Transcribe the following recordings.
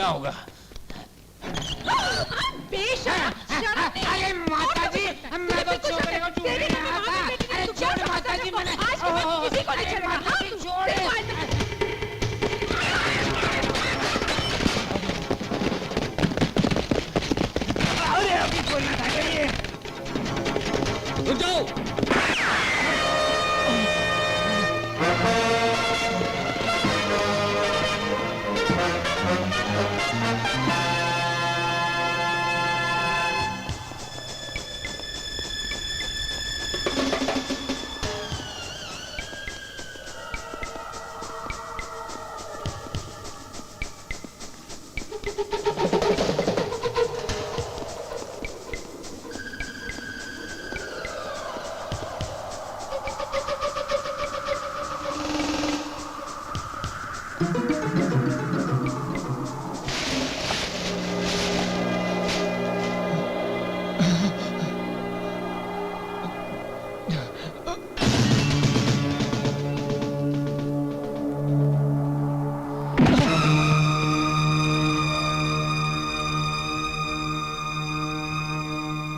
क्या होगा? अरे माताजी, मैं तो छोकरे को छूने नहीं आता। अरे छोड़ माताजी, मैंने किसी को नहीं छोड़ा। छोड़। अरे अभी बोलना था ये। रुक जाओ।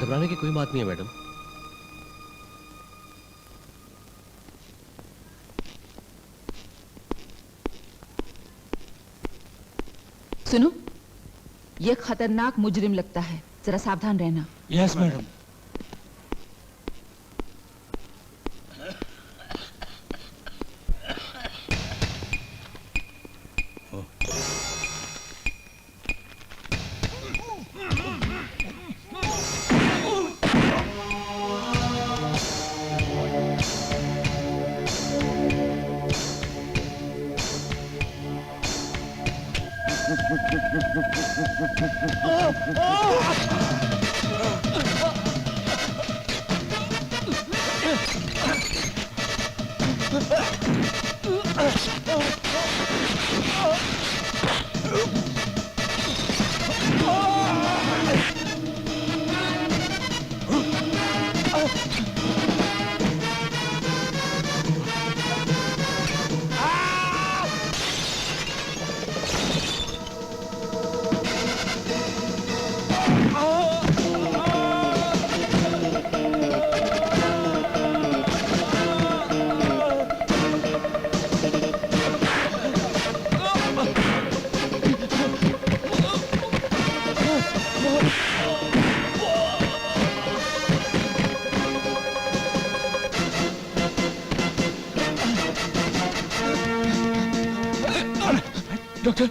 घबराने की कोई बात नहीं है मैडम। सुनो, ये खतरनाक मुजरिम लगता है, जरा सावधान रहना। Yes madam. डॉक्टर,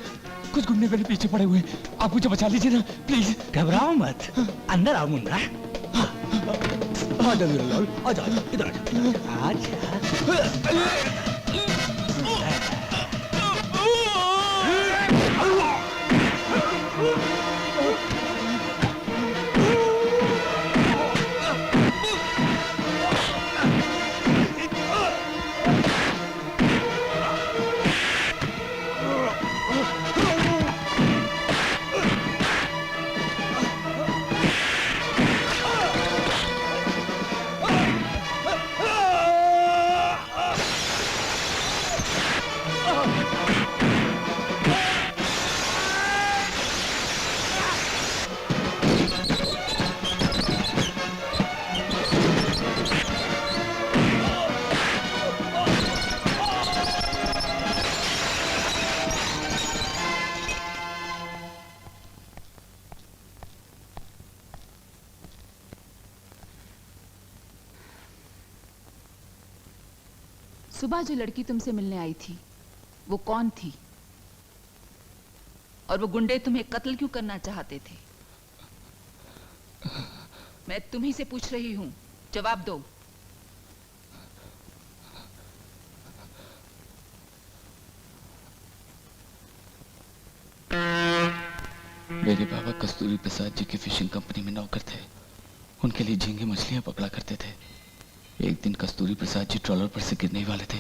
कुछ गुंडे मेरे पीछे पड़े हुए हैं, आप मुझे बचा लीजिए ना प्लीज। घबराओ मत, अंदर आओ मुन्ना। आजा मेरा लाल, आजा इधर आजा। सुबह जो लड़की तुमसे मिलने आई थी, वो कौन थी? और वो गुंडे तुम्हें कत्ल क्यों करना चाहते थे? मैं तुम्ही से पूछ रही हूं, जवाब दो। मेरे बाबा कस्तूरी प्रसाद जी की फिशिंग कंपनी में नौकर थे। उनके लिए झींगे मछलियां पकड़ा करते थे। एक दिन कस्तूरी प्रसाद जी ट्रॉलर पर से गिरने वाले थे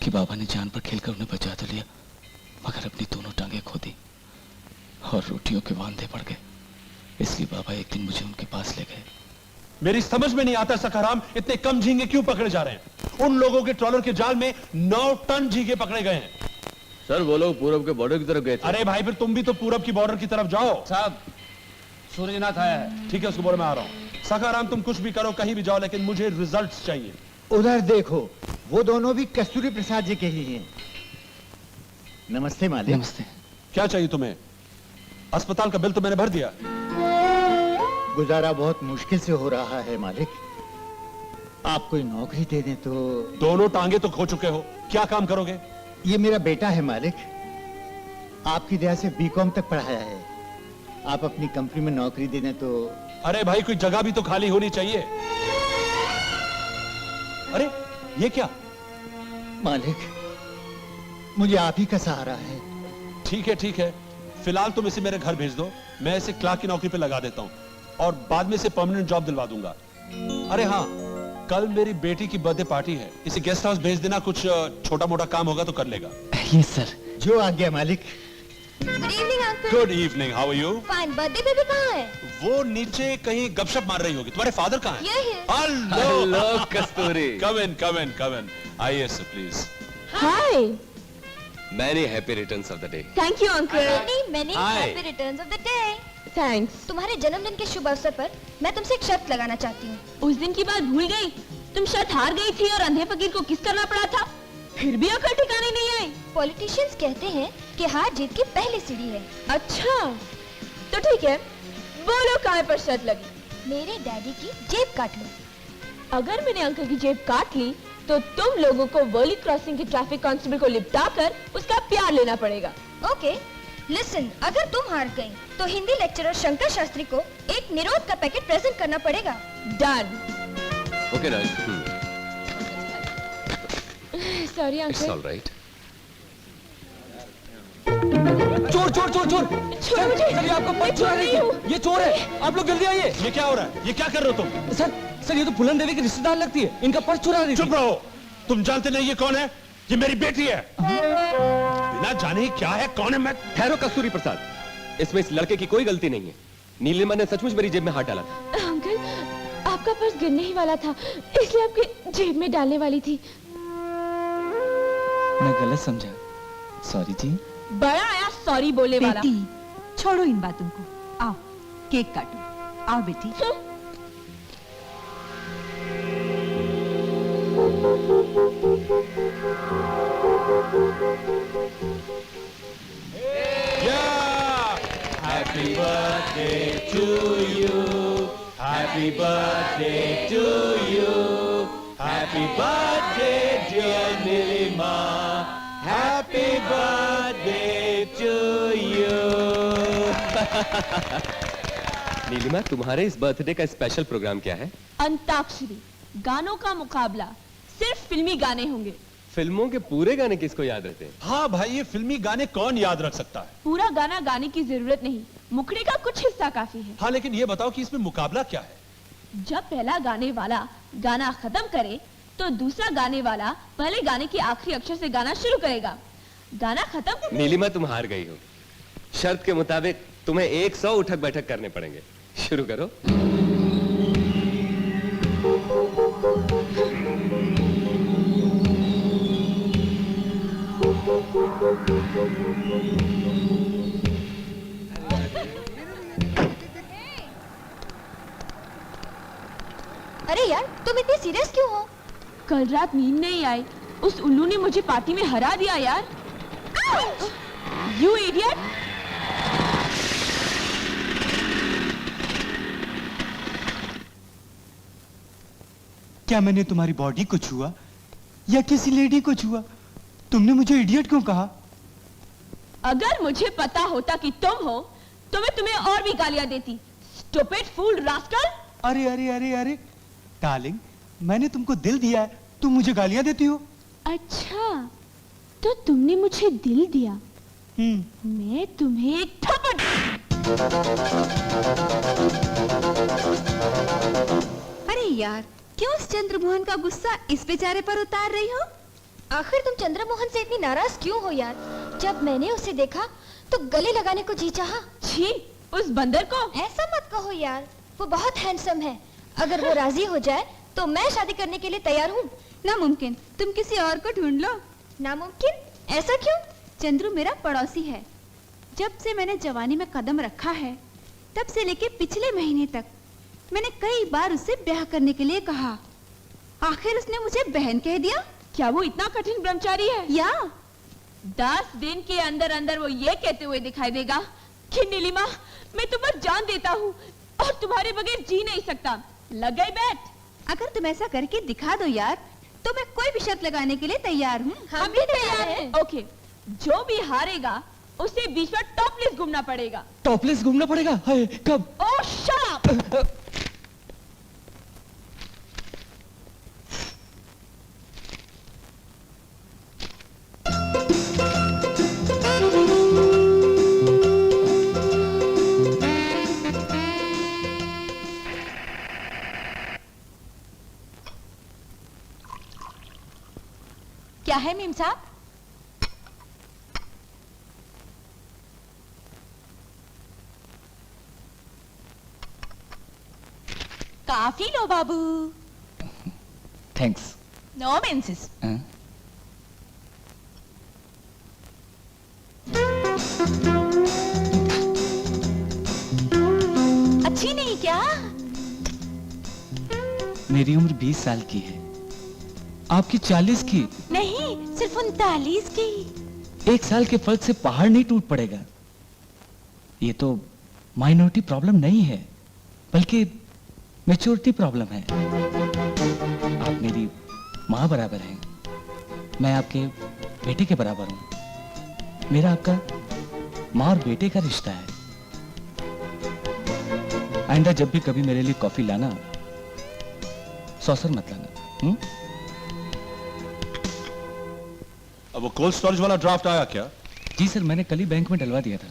कि बाबा ने जान पर खेलकर उन्हें बचा तो लिया, मगर अपनी दोनों टांगें खो दी और रोटियों के वांदे पड़ गए। इसलिए बाबा एक दिन मुझे उनके पास ले गए। मेरी समझ में नहीं आता सखाराम, इतने कम झींगे क्यों पकड़े जा रहे हैं? उन लोगों के ट्रॉलर के जाल में 9 टन झींगे पकड़े गए हैं। सर वो लोग पूरब के बॉर्डर की तरफ गए थे। अरे भाई फिर तुम भी तो पूरब की बॉर्डर की तरफ जाओ। साहब सूर्यनाथ आया है। ठीक है, उसको बोलो मैं आ रहा हूँ। सखाराम तुम कुछ भी करो, कहीं भी जाओ, लेकिन मुझे रिजल्ट्स चाहिए। उधर देखो, वो दोनों भी कस्तूरी प्रसाद जी के ही हैं। नमस्ते मालिक। नमस्ते। क्या चाहिए तुम्हें? अस्पताल का बिल तो मैंने भर दिया। गुजारा बहुत मुश्किल से हो रहा है मालिक, आप कोई नौकरी दे दें तो। दोनों टांगे तो खो चुके हो, क्या काम करोगे? ये मेरा बेटा है मालिक, आपकी दया से बीकॉम तक पढ़ाया है, आप अपनी कंपनी में नौकरी दे दें तो। अरे भाई कोई जगह भी तो खाली होनी चाहिए। अरे ये क्या? मालिक मुझे आप ही का सहारा है। ठीक है, फिलहाल तुम इसे मेरे घर भेज दो, मैं इसे क्लार्क की नौकरी पे लगा देता हूँ और बाद में इसे परमानेंट जॉब दिलवा दूंगा। अरे हाँ, कल मेरी बेटी की बर्थडे पार्टी है, इसे गेस्ट हाउस भेज देना, कुछ छोटा मोटा काम होगा तो कर लेगा। Yes sir. जो आज्ञा मालिक। Good evening uncle. Good evening, how are you? Fine. Birthday baby कहाँ है? वो नीचे कहीं गपशप मार रही होगी। तुम्हारे फादर कहाँ हैं? ये है। हेलो कस्तूरी। कम इन। आइए sir please. Hi. Many happy returns of the day. Thank you uncle. मैंने Hi. Happy returns of the day. Thanks. तुम्हारे जन्मदिन के शुभ अवसर पर मैं तुमसे एक शर्त लगाना चाहती हूँ। उस दिन की बात भूल गई? तुम शर्त हार गई थी और अंधे फकीर को किस करना पड़ा था, फिर भी अकल ठिकाने नहीं आई। पॉलिटिशियंस कहते हैं कि हार जीत की पहली सीढ़ी है। अच्छा तो ठीक है, बोलो काय पर शर्त लगी? मेरे डैडी की जेब काट लो। अगर मैंने अंकल की जेब काट ली तो तुम लोगों को वर्ली क्रॉसिंग के ट्रैफिक कांस्टेबल को लिपटा कर उसका प्यार लेना पड़ेगा। ओके लिसन, अगर तुम हार गई तो हिंदी लेक्चरर शंकर शास्त्री को एक निरोध का पैकेट प्रेजेंट करना पड़ेगा। Done. Okay Raj. Sorry it's uncle. All right. चोर चोर चोर चोर। छोड़ो मुझे। सर ये आपको पर्स चुरा रही थी। ये चोर है, आप लोग जल्दी आइए। ये क्या हो रहा है? ये क्या कर रहे हो तुम? सर ये तो फूलन देवी की रिश्तेदार लगती है, इनका पर्स चुरा रही थी। चुप रहो, तुम जानते नहीं ये कौन है? ये मेरी बेटी है। बिना जाने ही क्या है, कौन है? मैं ठहरो कस्तूरी प्रसाद, इसमें इस लड़के की कोई गलती नहीं है। नीलिमा ने सचमुच मेरी जेब में हाथ डाला था। अंकल आपका पर्स गिरने ही वाला था, इसलिए आपके जेब में डालने वाली थी। मैं गलत समझा, सॉरी जी। बड़ा आया सॉरी बोले वाला। बेटी छोड़ो इन बातों को, आओ केक काटो। आओ बेटी। Happy birthday to you. Happy birthday to you. Happy birthday dear Nilima. Happy birthday to you. Nilima, तुम्हारे इस बर्थडे का स्पेशल प्रोग्राम क्या है? अंताक्षरी, गानों का मुकाबला। सिर्फ फिल्मी गाने होंगे। फिल्मों के पूरे गाने किसको याद रहते हैं? हाँ भाई, ये फिल्मी गाने कौन याद रख सकता है? पूरा गाना गाने की जरूरत नहीं, मुखड़े का कुछ हिस्सा काफी है। हाँ लेकिन ये बताओ कि इसमें मुकाबला क्या है? जब पहला गाने वाला गाना खत्म करे तो दूसरा गाने वाला पहले गाने के आखिरी अक्षर से गाना शुरू करेगा। गाना खत्म। नीलिमा तुम हार गई हो। शर्त के मुताबिक तुम्हें 100 उठक बैठक करने पड़ेंगे। शुरू करो। अरे यार तुम इतनी सीरियस क्यों हो? कल रात नींद नहीं आई, उस उल्लू ने मुझे पार्टी में हरा दिया यार। You idiot. क्या मैंने तुम्हारी बॉडी को छुआ या किसी लेडी को छुआ? तुमने मुझे इडियट क्यों कहा? अगर मुझे पता होता कि तुम हो तो मैं तुम्हें और भी गालियां देती। स्टूपिड फूल रास्कल। अरे अरे अरे अरे डार्लिंग, मैंने तुमको दिल दिया है, तुम मुझे गालियां देती हो? अच्छा तो तुमने मुझे दिल दिया, मैं तुम्हें एक थप्पड़। अरे यार क्यों उस चंद्रमोहन का गुस्सा इस बेचारे पर उतार रही हो? आखिर तुम चंद्रमोहन से इतनी नाराज क्यों हो यार? जब मैंने उसे देखा तो गले लगाने को जी चाहा। छी, उस बंदर को। ऐसा मत कहो यार, वो बहुत हैंडसम है। अगर वो राजी हो जाए तो मैं शादी करने के लिए तैयार हूँ। नामुमकिन, तुम किसी और को ढूंढ लो। नामुमकिन? ऐसा क्यों? चंद्रू मेरा पड़ोसी है। जब से मैंने जवानी में कदम रखा है तब से लेके पिछले महीने तक मैंने कई बार उससे ब्याह करने के लिए कहा। आखिर उसने मुझे बहन कह दिया। क्या वो इतना कठिन ब्रह्मचारी है? या 10 दिन के अंदर अंदर वो ये कहते हुए दिखाई देगा कि नीलिमा, मैं तुम पर जान देता हूँ और तुम्हारे बगैर जी नहीं सकता। लग गई बैठ। अगर तुम ऐसा करके दिखा दो यार तो मैं कोई भी शर्त लगाने के लिए तैयार हूँ। हम भी तैयार हैं। ओके, जो भी हारेगा उसे बीच में टॉपलेस घूमना पड़ेगा। टॉपलेस घूमना पड़ेगा? हाय, कब? Oh shut up! क्या है मीम साहब? काफी लो बाबू। थैंक्स। नो मेंसेस। अच्छी नहीं क्या? मेरी उम्र 20 साल की है, आपकी 40 की। नहीं, सिर्फ 39 की। 1 साल के फर्क से पहाड़ नहीं टूट पड़ेगा। ये तो माइनॉरिटी प्रॉब्लम नहीं है, बल्कि मैच्योरिटी प्रॉब्लम है। आप मेरी माँ बराबर हैं, मैं आपके बेटे के बराबर हूँ। मेरा आपका माँ और बेटे का रिश्ता है। आइंदा जब भी कभी मेरे लिए कॉफी लाना, सॉसर मत लाना। अब वो कोल्ड स्टोरेज वाला ड्राफ्ट आया क्या? जी सर, मैंने कल ही बैंक में डलवा दिया था।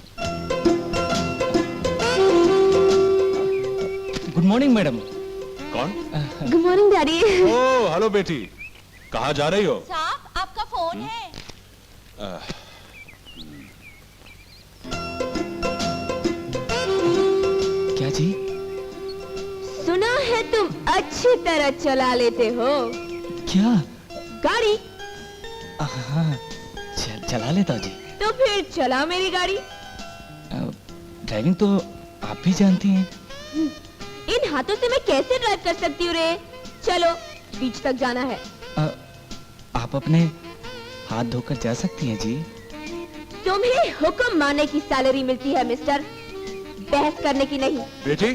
Good morning madam. कौन? Good morning daddy. Oh hello बेटी, कहाँ जा रही हो? साहब आपका फोन है। क्या जी? सुना है तुम अच्छी तरह चला लेते हो क्या? गाड़ी। हाँ, चला लेता जी। तो फिर चला मेरी गाड़ी। ड्राइविंग तो आप भी जानती हैं। इन हाथों से मैं कैसे ड्राइव कर सकती हूँ रे? चलो, बीच तक जाना है। आप अपने हाथ धोकर जा सकती हैं जी। तुम्हें हुक्म मानने की सैलरी मिलती है मिस्टर, बहस करने की नहीं। बेटी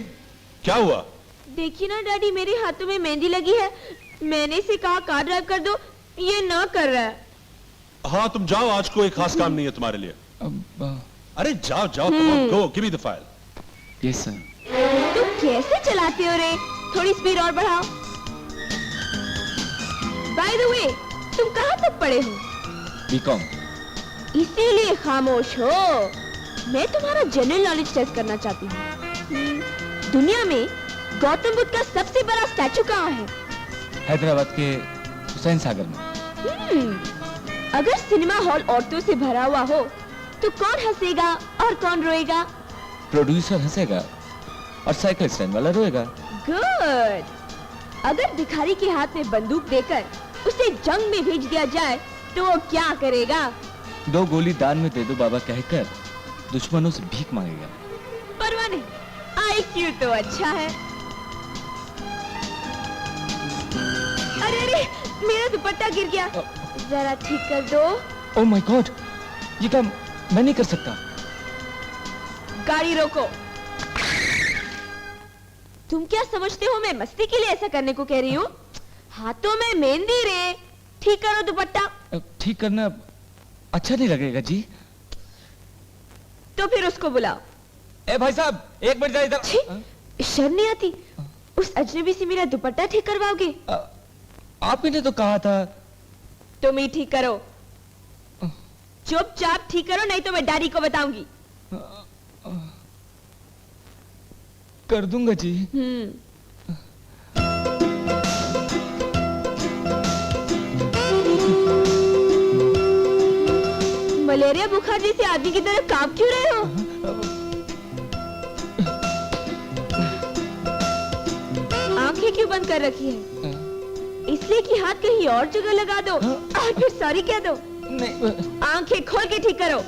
क्या हुआ? देखिए ना डैडी, मेरे हाथों में मेहंदी लगी है। मैंने इसे कहा कार ड्राइव कर दो, ये ना कर रहा है। हाँ तुम जाओ, आज कोई खास काम नहीं है तुम्हारे लिए। अरे जाओ जाओ, गो give me the file. Yes sir. तुम कैसे चलाते हो रे? थोड़ी स्पीड और बढ़ाओ। बाय द वे, तुम कहाँ तक पढ़े हो? बीकॉम। इसीलिए खामोश हो। मैं तुम्हारा जनरल नॉलेज टेस्ट करना चाहती हूँ। दुनिया में गौतम बुद्ध का सबसे बड़ा स्टैचू कहाँ है? हैदराबाद के हुसैन सागर में। अगर सिनेमा हॉल औरतों से भरा हुआ हो तो कौन हंसेगा और कौन रोएगा? प्रोड्यूसर हंसेगा और साइकिल स्टैंड वाला रोएगा। गुड। अगर भिखारी के हाथ में बंदूक देकर उसे जंग में भेज दिया जाए तो वो क्या करेगा? 2 गोली दान में दे दो बाबा कहकर दुश्मनों से भीख मांगेगा। परवाह नहीं, IQ तो अच्छा है। अरे अरे, मेरा दुपट्टा गिर गया, जरा ठीक कर दो। ओह माय गॉड, ये काम मैं नहीं कर सकता। गाड़ी रोको। तुम क्या समझते हो मैं मस्ती के लिए ऐसा करने को कह रही हूँ? हाथों में मेहंदी रे, ठीक करो दुपट्टा। ठीक करना अच्छा नहीं लगेगा जी। तो फिर उसको बुलाओ। ए भाई साहब, एक मिनट इधर। छी, शर्म नहीं आती? उस अजनबी से मेरा दुपट्टा ठीक करवाओगे? आप ही ने तो कहा था। तुम ही ठीक करो, चुपचाप ठीक करो, नहीं तो मैं डैडी को बताऊंगी। कर दूंगा जी। मलेरिया बुखार जैसे आदमी की तरह कांप क्यों रहे हो? आंखें क्यों बंद कर रखी है? इसलिए कि हाथ कहीं और जगह लगा दो और फिर सॉरी कह दो। नहीं आंखें खोल के ठीक करो।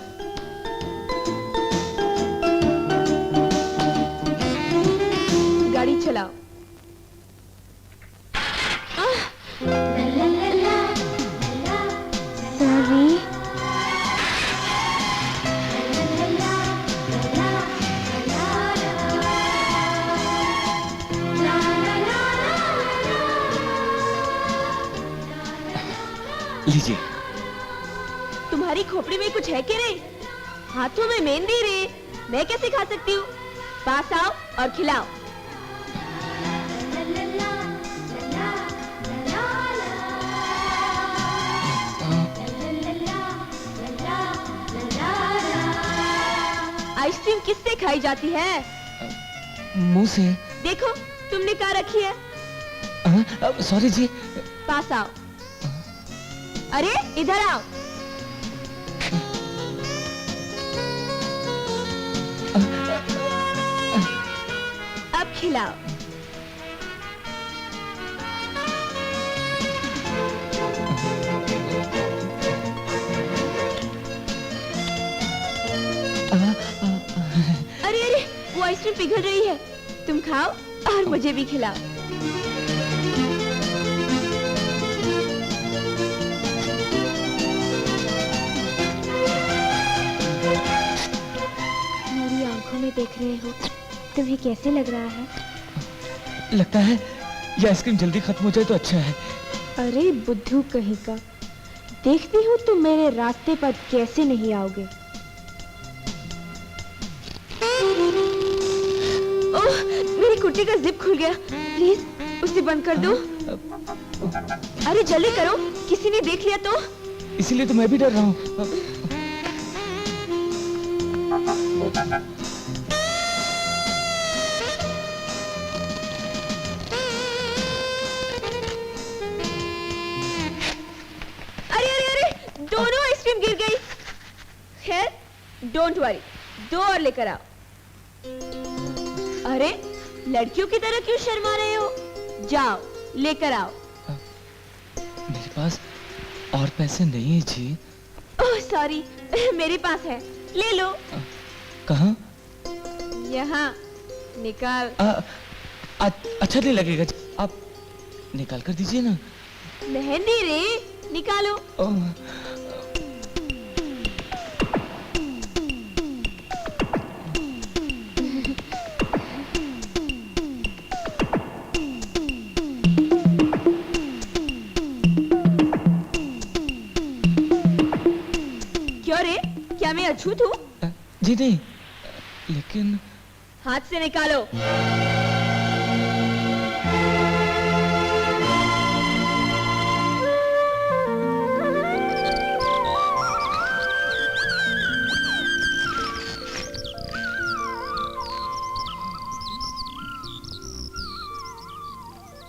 गाड़ी चलाओ। सॉरी। लीजिए। तुम्हारी खोपड़ी में कुछ है कि नहीं? हाथों में मेहंदी रे, मैं कैसे खा सकती हूँ? पास आओ और खिलाओ। आइसक्रीम किससे खाई जाती है? मुंह से। देखो तुमने कहाँ रखी है? सॉरी जी। पास आओ। अरे इधर आओ। अब खिलाओ। अरे अरे वो आइसक्रीम पिघल रही है, तुम खाओ और मुझे भी खिलाओ। मेरी आंखों में देख रहे हो, तुम्हें कैसे लग रहा है? लगता है ये आइसक्रीम जल्दी खत्म हो जाए तो अच्छा है। अरे बुद्धू कहीं का, देखती हूँ तुम मेरे रास्ते पर कैसे नहीं आओगे। ओह, मेरी कुर्ती का जिप खुल गया, प्लीज उसे बंद कर दो। अरे जल्दी करो, किसी ने देख लिया तो। इसीलिए तो मैं भी डर रहा हूँ। अरे अरे अरे, दोनों आइसक्रीम गिर गई। खैर डोंट वरी, दो और लेकर आओ। अरे लड़कियों की तरह क्यों शर्मा रहे हो? जाओ लेकर आओ। मेरे पास और पैसे नहीं है जी। ओह सॉरी, मेरे पास है, ले लो। कहाँ? यहाँ निकाल। अच्छा नहीं लगेगा जी, आप निकाल कर दीजिए ना। मेहंदी रे, निकालो। क्यों रे, क्या मैं अछूत हूँ? जी नहीं, लेकिन हाथ से निकालो।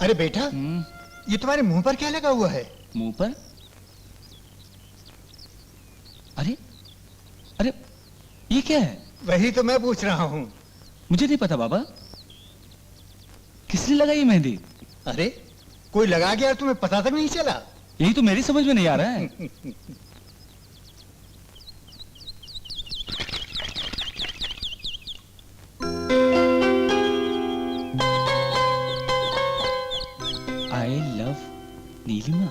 अरे बेटा, ये तुम्हारे मुंह पर क्या लगा हुआ है? मुंह पर? अरे अरे ये क्या है? वही तो मैं पूछ रहा हूँ। मुझे नहीं पता बाबा, किसने लगाई मेहंदी? अरे कोई लगा गया और तुम्हें पता तक नहीं चला? यही तो मेरी समझ में नहीं आ रहा है। I love Neelima.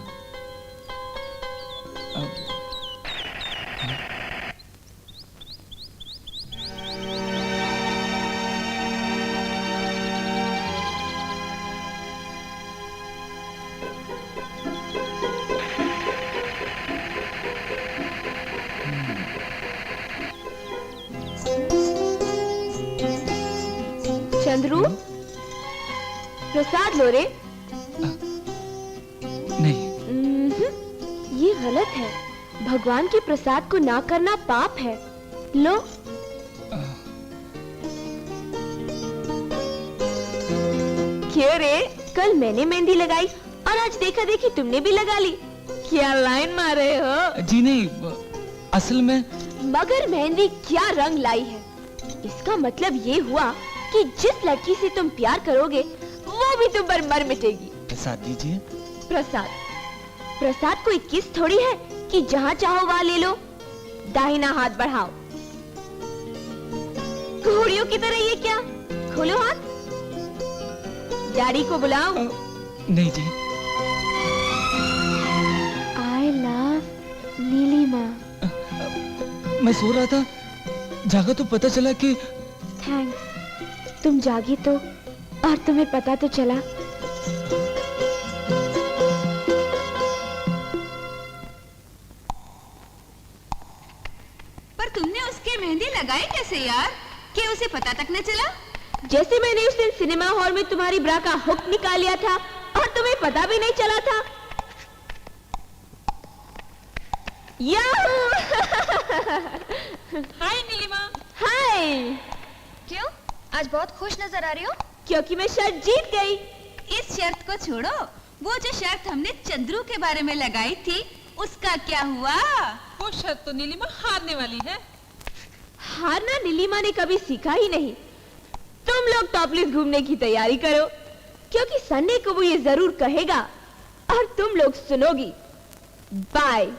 चंद्रू, प्रसाद लो रे। नहीं, ये गलत है। भगवान के प्रसाद को ना करना पाप है। लो। क्यों रे, कल मैंने मेहंदी लगाई और आज देखा देखी तुमने भी लगा ली। क्या लाइन मारे हो? जी नहीं, असल में। मगर मेहंदी क्या रंग लाई है। इसका मतलब ये हुआ कि जिस लड़की से तुम प्यार करोगे वो भी तुम पर मर मिटेगी। प्रसाद दीजिए। प्रसाद? प्रसाद कोई किस थोड़ी है कि जहां चाहो वहां ले लो, दाहिना हाथ बढ़ाओ। घोड़ियों की तरह ये क्या? खोलो हाथ। डैडी को बुलाओ। नहीं जी। आई लव नीलिमा। मैं सो रहा था, जागा तो पता चला कि थैंक्स। तुम जागी तो और तुम्हें पता तो चला। पर तुमने उसके मेहंदी लगाई कैसे यार, कि उसे पता तक न चला? जैसे मैंने उस दिन सिनेमा हॉल में तुम्हारी ब्रा का हुक निकाल लिया था और तुम्हें पता भी नहीं चला था। हाय नीलिमा। हाय। क्यों आज बहुत खुश नजर आ रही हो? क्योंकि मैं शर्त जीत गई। इस शर्त को छोड़ो, वो जो शर्त हमने चंद्रू के बारे में लगाई थी उसका क्या हुआ? वो शर्त तो नीलिमा हारने वाली है। हारना नीलिमा ने कभी सीखा ही नहीं। तुम लोग टॉपलेस घूमने की तैयारी करो, क्योंकि संडे को वो ये जरूर कहेगा और तुम लोग सुनोगी। बाय।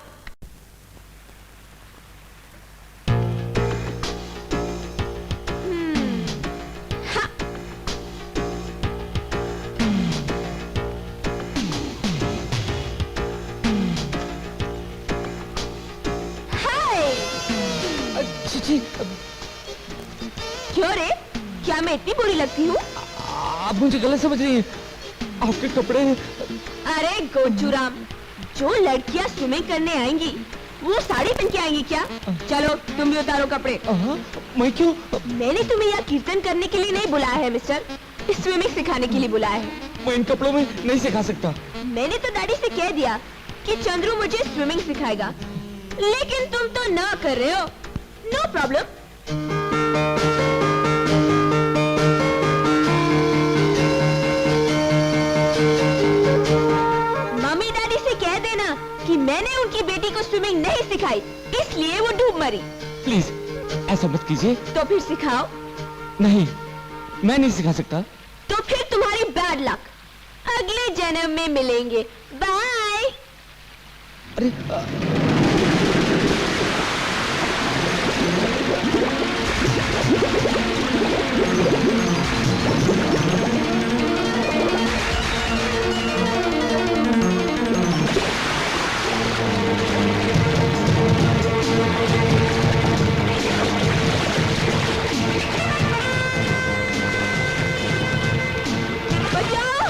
क्यों रे, क्या मैं इतनी बुरी लगती हूँ? आप मुझे गलत समझ रही हैं। आपके कपड़े। अरे गोचूराम, जो लड़कियाँ स्विमिंग करने आएंगी वो साड़ी पहन के आएंगी क्या? चलो तुम भी उतारो कपड़े। मैं क्यों? मैंने तुम्हें यहाँ कीर्तन करने के लिए नहीं बुलाया है मिस्टर, स्विमिंग सिखाने के लिए बुलाया है। मैं इन कपड़ों में नहीं सिखा सकता। मैंने तो डैडी से कह दिया कि चंद्रू मुझे स्विमिंग सिखाएगा, लेकिन तुम तो ना कर रहे हो। No problem. मम्मी डैडी से कह देना कि मैंने उनकी बेटी को स्विमिंग नहीं सिखाई, इसलिए वो डूब मरी। प्लीज ऐसा मत कीजिए। तो फिर सिखाओ। नहीं, मैं नहीं सिखा सकता। तो फिर तुम्हारी बैड लक, अगले जन्म में मिलेंगे। बाय। अरे बचाओ!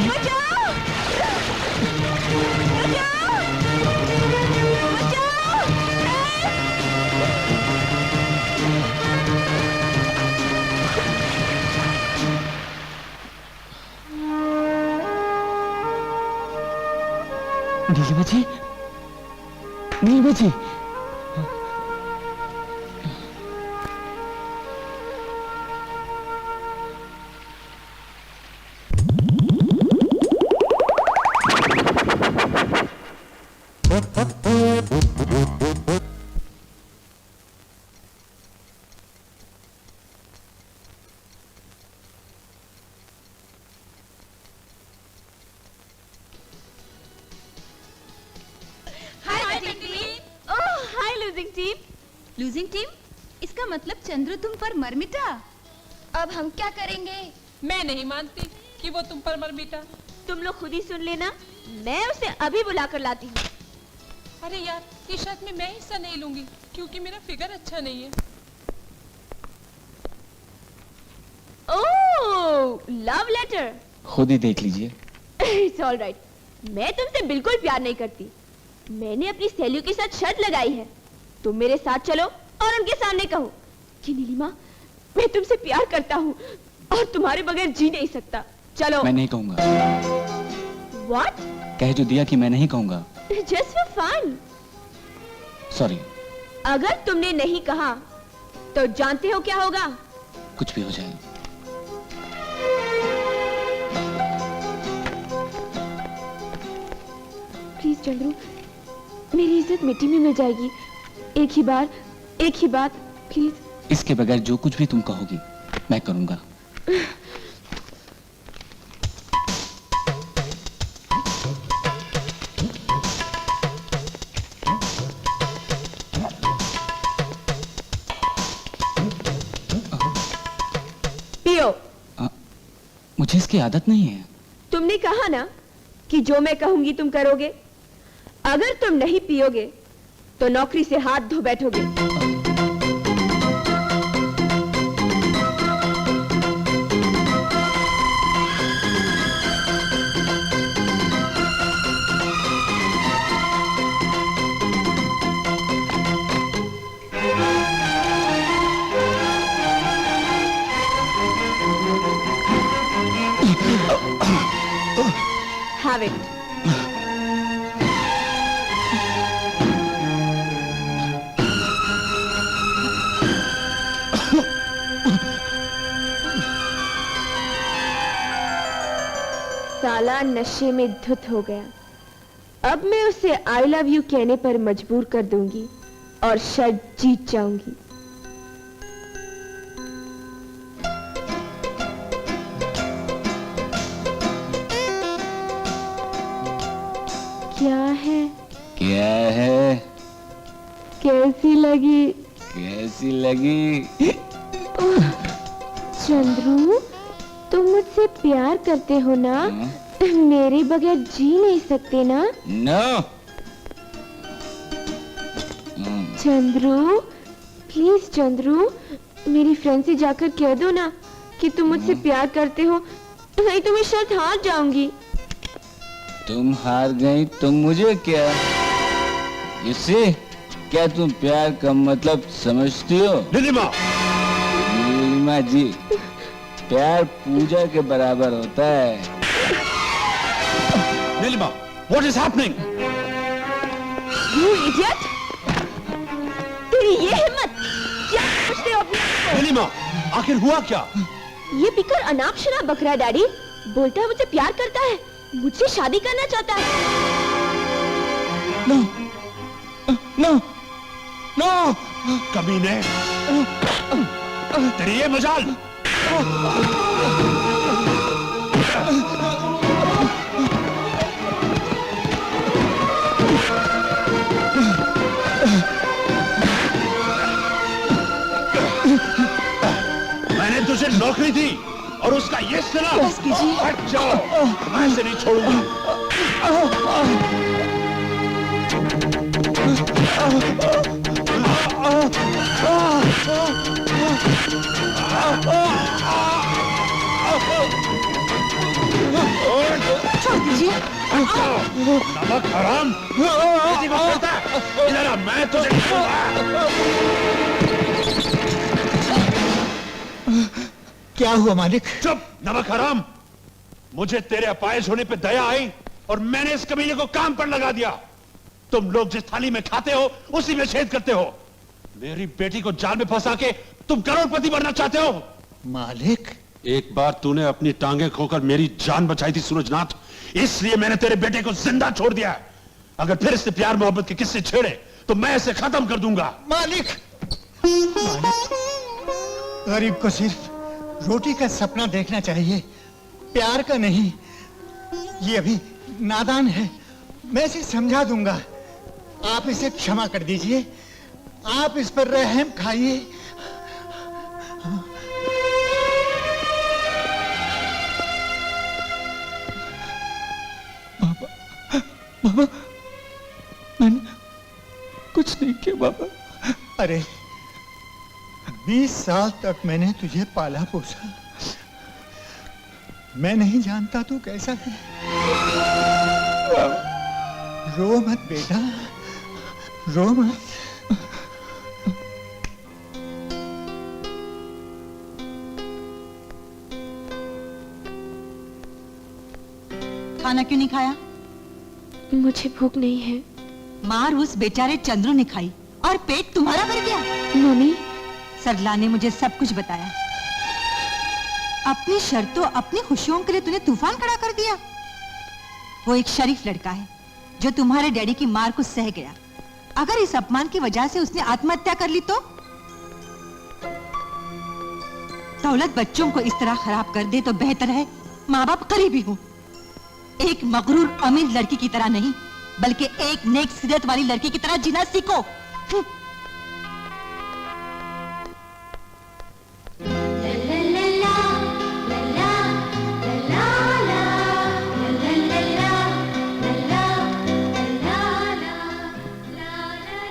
बचाओ! बचाओ! बचाओ! Neelima ji, Neelima ji. Losing team. Losing team? इसका मतलब चंद्रू तुम पर मर मिटा। अब हम क्या करेंगे? मैं नहीं मानती कि वो तुम पर मर मिटा। तुम लोग खुद ही सुन लेना, मैं उसे अभी बुला कर लाती हूँ। अरे यार, इस शर्त में मैं हिस्सा नहीं लूंगी क्योंकि मेरा फिगर अच्छा नहीं है। ओह, लव लेटर। खुद ही देख लीजिए। It's all right. मैं तुमसे बिल्कुल प्यार नहीं करती। मैंने अपनी सहेलियों के साथ शर्त लगाई है, तुम मेरे साथ चलो और उनके सामने कहो कि नीलिमा, मैं तुमसे प्यार करता हूँ और तुम्हारे बगैर जी नहीं सकता। चलो। मैं नहीं कहूंगा। What? कह जो दिया कि मैं नहीं कहूंगा। Just for fun. सॉरी। अगर तुमने नहीं कहा तो जानते हो क्या होगा? कुछ भी हो जाए। प्लीज चंद्रू, मेरी इज्जत मिट्टी में मिल जाएगी। एक ही बात प्लीज। इसके बगैर जो कुछ भी तुम कहोगी मैं करूंगा। मुझे इसकी आदत नहीं है। तुमने कहा ना कि जो मैं कहूंगी तुम करोगे। अगर तुम नहीं पियोगे तो नौकरी से हाथ धो बैठोगे। Have it. साला नशे में धुत हो गया। अब मैं उसे आई लव यू कहने पर मजबूर कर दूंगी और शर्त जीत जाऊंगी। क्या है? क्या है? कैसी लगी? कैसी लगी? चंद्रू, तुम मुझसे प्यार करते हो ना? मेरे बगैर जी नहीं सकते ना? नो। चंद्रू, प्लीज चंद्रू, मेरी फ्रेंड से जाकर कह दो ना कि तुम मुझसे प्यार करते हो, नहीं तो मैं शर्त हार जाऊंगी। तुम हार गई तो मुझे क्या? इससे क्या तुम प्यार का मतलब समझती हो? नीलिमा! नीलिमा जी, प्यार पूजा के बराबर होता है। Nilima, what is happening? You idiot! तेरी ये हिम्मत! क्या सोचते हो अपने आप को? नीलिमा, आखिर हुआ क्या? ये बिकर अनाप शनाप बकरा है डैडी। बोलता है मुझे प्यार करता है, मुझसे शादी करना चाहता है। No, no, no! कमीने! तेरी ये मजाल! मैंने तुझे नौकरी दी और उसका ये सिला! बस कीजिए। हट जाओ! मैं इसे नहीं छोड़ूंगा। छोड़ दीजिए। नमक हराम! किसी को छोड़ता है? इधर आ, मैं तुझे नहीं छोड़ूंगा। क्या हुआ मालिक? चुप, नमक हराम! मुझे तेरे अपाहिज होने पे दया आई और मैंने इस कमीने को काम पर लगा दिया। तुम लोग जिस थाली में खाते हो उसी में छेद करते हो। मेरी बेटी को जाल में फंसा के तुम करोड़पति बनना चाहते हो। मालिक, एक बार तूने अपनी टांगे खोकर मेरी जान बचाई थी सूरजनाथ, इसलिए मैंने तेरे बेटे को जिंदा छोड़ दिया है। अगर फिर इससे प्यार मोहब्बत के किस्से छेड़े तो मैं इसे खत्म कर दूंगा। मालिक! गरीब को सिर्फ रोटी का सपना देखना चाहिए, प्यार का नहीं। ये अभी नादान है, मैं इसे समझा दूंगा। आप इसे क्षमा कर दीजिए, आप इस पर रहम खाइए। बाबा, मैंने कुछ नहीं किया बाबा। अरे 20 साल तक मैंने तुझे पाला पोसा, मैं नहीं जानता तू कैसा है। रो मत बेटा, रो मत। खाना क्यों नहीं खाया? मुझे भूख नहीं है। मार उस बेचारे चंद्रू ने खाई और पेट तुम्हारा भर गया। मम्मी, सरला ने मुझे सब कुछ बताया। अपनी शर्तों, अपनी खुशियों के लिए तूने तूफान खड़ा कर दिया। वो एक शरीफ लड़का है जो तुम्हारे डैडी की मार को सह गया। अगर इस अपमान की वजह से उसने आत्महत्या कर ली तो? दौलत बच्चों को इस तरह खराब कर दे तो बेहतर है माँ बाप करीबी हो। एक मगरूर अमीर लड़की की तरह नहीं, बल्कि एक नेक सीरत वाली लड़की की तरह जीना सीखो।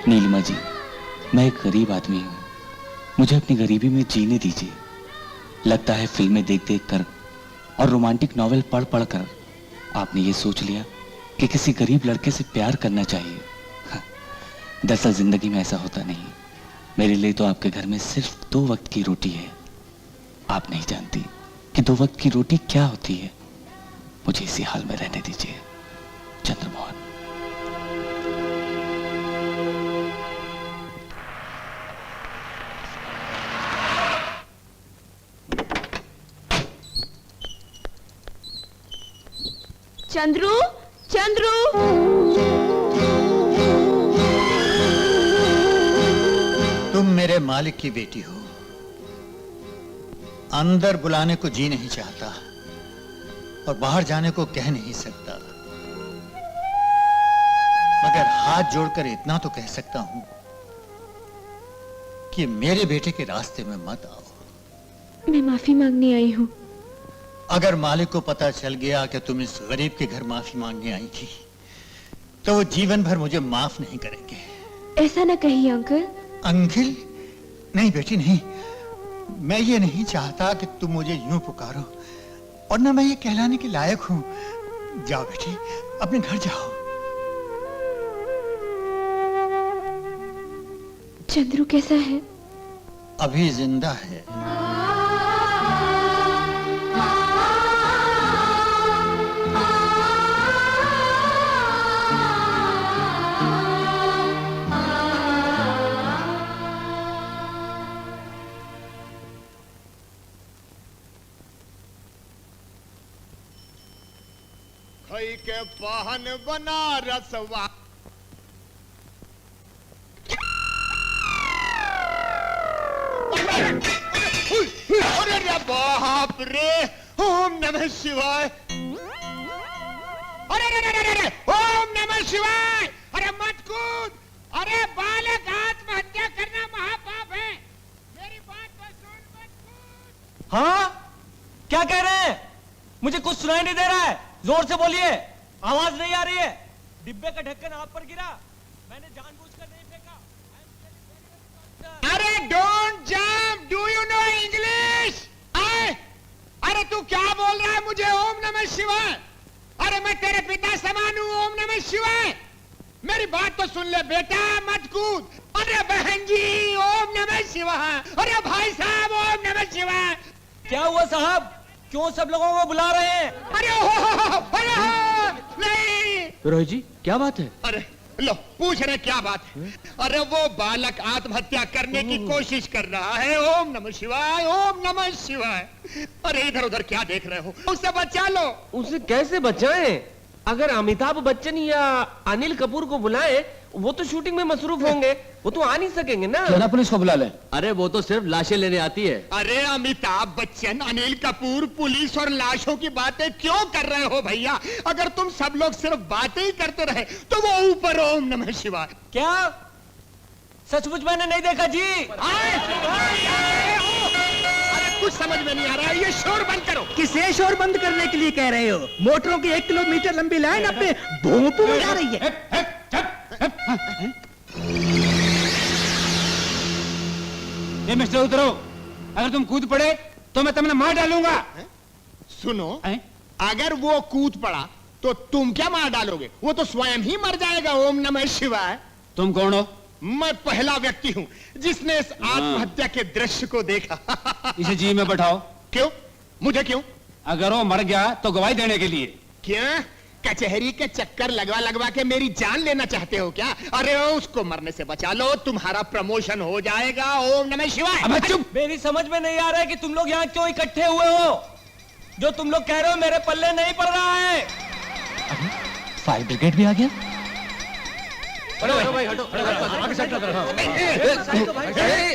नीलिमा जी, मैं एक गरीब आदमी हूं, मुझे अपनी गरीबी में जीने दीजिए। लगता है फिल्में देख देख कर और रोमांटिक नॉवेल पढ़ पढ़ कर आपने ये सोच लिया कि किसी गरीब लड़के से प्यार करना चाहिए। हाँ, दरअसल जिंदगी में ऐसा होता नहीं। मेरे लिए तो आपके घर में सिर्फ 2 वक्त की रोटी है। आप नहीं जानती कि 2 वक्त की रोटी क्या होती है। मुझे इसी हाल में रहने दीजिए, चंद्रमोहन। चंद्रू, चंद्रू, तुम मेरे मालिक की बेटी हो। अंदर बुलाने को जी नहीं चाहता और बाहर जाने को कह नहीं सकता, मगर हाथ जोड़कर इतना तो कह सकता हूं कि मेरे बेटे के रास्ते में मत आओ। मैं माफी मांगने आई हूँ। अगर मालिक को पता चल गया कि तुम इस गरीब के घर माफी मांगने आई थी, तो वो जीवन भर मुझे माफ नहीं करेंगे। ऐसा ना कहिए अंकल। अंकल? नहीं बेटी नहीं, मैं ये नहीं चाहता कि तुम मुझे यूं पुकारो, और ना मैं ये कहलाने के लायक हूं। जाओ बेटी, अपने घर जाओ। चंद्रू कैसा है? अभी जिंदा है। खई के पाहन बना रसवा। अरे रे बाप रे, ओम नमः शिवाय। अरे रे रे रे रे, ओम नमः शिवाय। अरे मत कूद। अरे बालक, आत्महत्या करना महापाप है। मेरी बात तो सुन, मत कूद। हाँ, क्या कह रहे हैं? मुझे कुछ सुनाई नहीं दे रहा है, जोर से बोलिए। आवाज नहीं आ रही है। डिब्बे का ढक्कन आप पर गिरा, मैंने जानबूझकर नहीं फेंका। अरे don't jump, do you know English? अरे तू क्या बोल रहा है मुझे? ओम नमः शिवाय। अरे मैं तेरे पिता समान हूं। ओम नमः शिवाय। मेरी बात तो सुन ले बेटा, मत कूद। अरे बहन जी, ओम नमः शिवाय। अरे भाई साहब, ओम नमः शिवाय। क्या हुआ साहब? क्यों सब लोगों को बुला रहे हैं? अरे हो, नहीं। रोहित जी, क्या बात है? अरे लो, पूछ रहे क्या बात है? अरे वो बालक आत्महत्या करने की कोशिश कर रहा है। ओम नमः शिवाय, ओम नमः शिवाय। अरे इधर उधर क्या देख रहे हो? उससे बचा लो। उसे कैसे बचाएं? अगर अमिताभ बच्चन या अनिल कपूर को बुलाएं, वो तो शूटिंग में मसरूफ होंगे, वो तो आ नहीं सकेंगे ना। क्यों ना पुलिस को बुला ले? अरे वो तो सिर्फ लाशें लेने आती है। अरे अमिताभ बच्चन, अनिल कपूर, पुलिस और लाशों की बातें क्यों कर रहे हो भैया? अगर तुम सब लोग सिर्फ बातें ही करते रहे तो वो ऊपर ओम नमः शिवाय। क्या सचमुच मैंने नहीं देखा जी? अरे कुछ समझ में नहीं आ रहा है। ये शोर बंद करो। किसे शोर बंद करने के लिए कह रहे हो? मोटरों की 1 किलोमीटर लंबी लाइन अपने भोंपू में जा रही है। ये मिस्टर उतरो, अगर तुम कूद पड़े तो मैं तुम्हें मार डालूंगा। सुनो, अगर वो कूद पड़ा तो तुम क्या मार डालोगे? वो तो स्वयं ही मर जाएगा। ओम नमः शिवाय। तुम कौन हो? मैं पहला व्यक्ति हूँ जिसने इस आत्महत्या के दृश्य को देखा। इसे जी में बैठाओ। क्यों? मुझे क्यों? अगर वो मर गया तो गवाही देने के लिए। क्या कचहरी के चक्कर लगवा लगवा के मेरी जान लेना चाहते हो क्या? अरे उसको मरने से बचा लो, तुम्हारा प्रमोशन हो जाएगा। ओम नमः शिवाय। अब चुप। मेरी समझ में नहीं आ रहा है कि तुम लोग यहाँ क्यों इकट्ठे हुए हो। जो तुम लोग कह रहे हो मेरे पल्ले नहीं पड़ रहा है। फायर ब्रिगेड भी आ गया।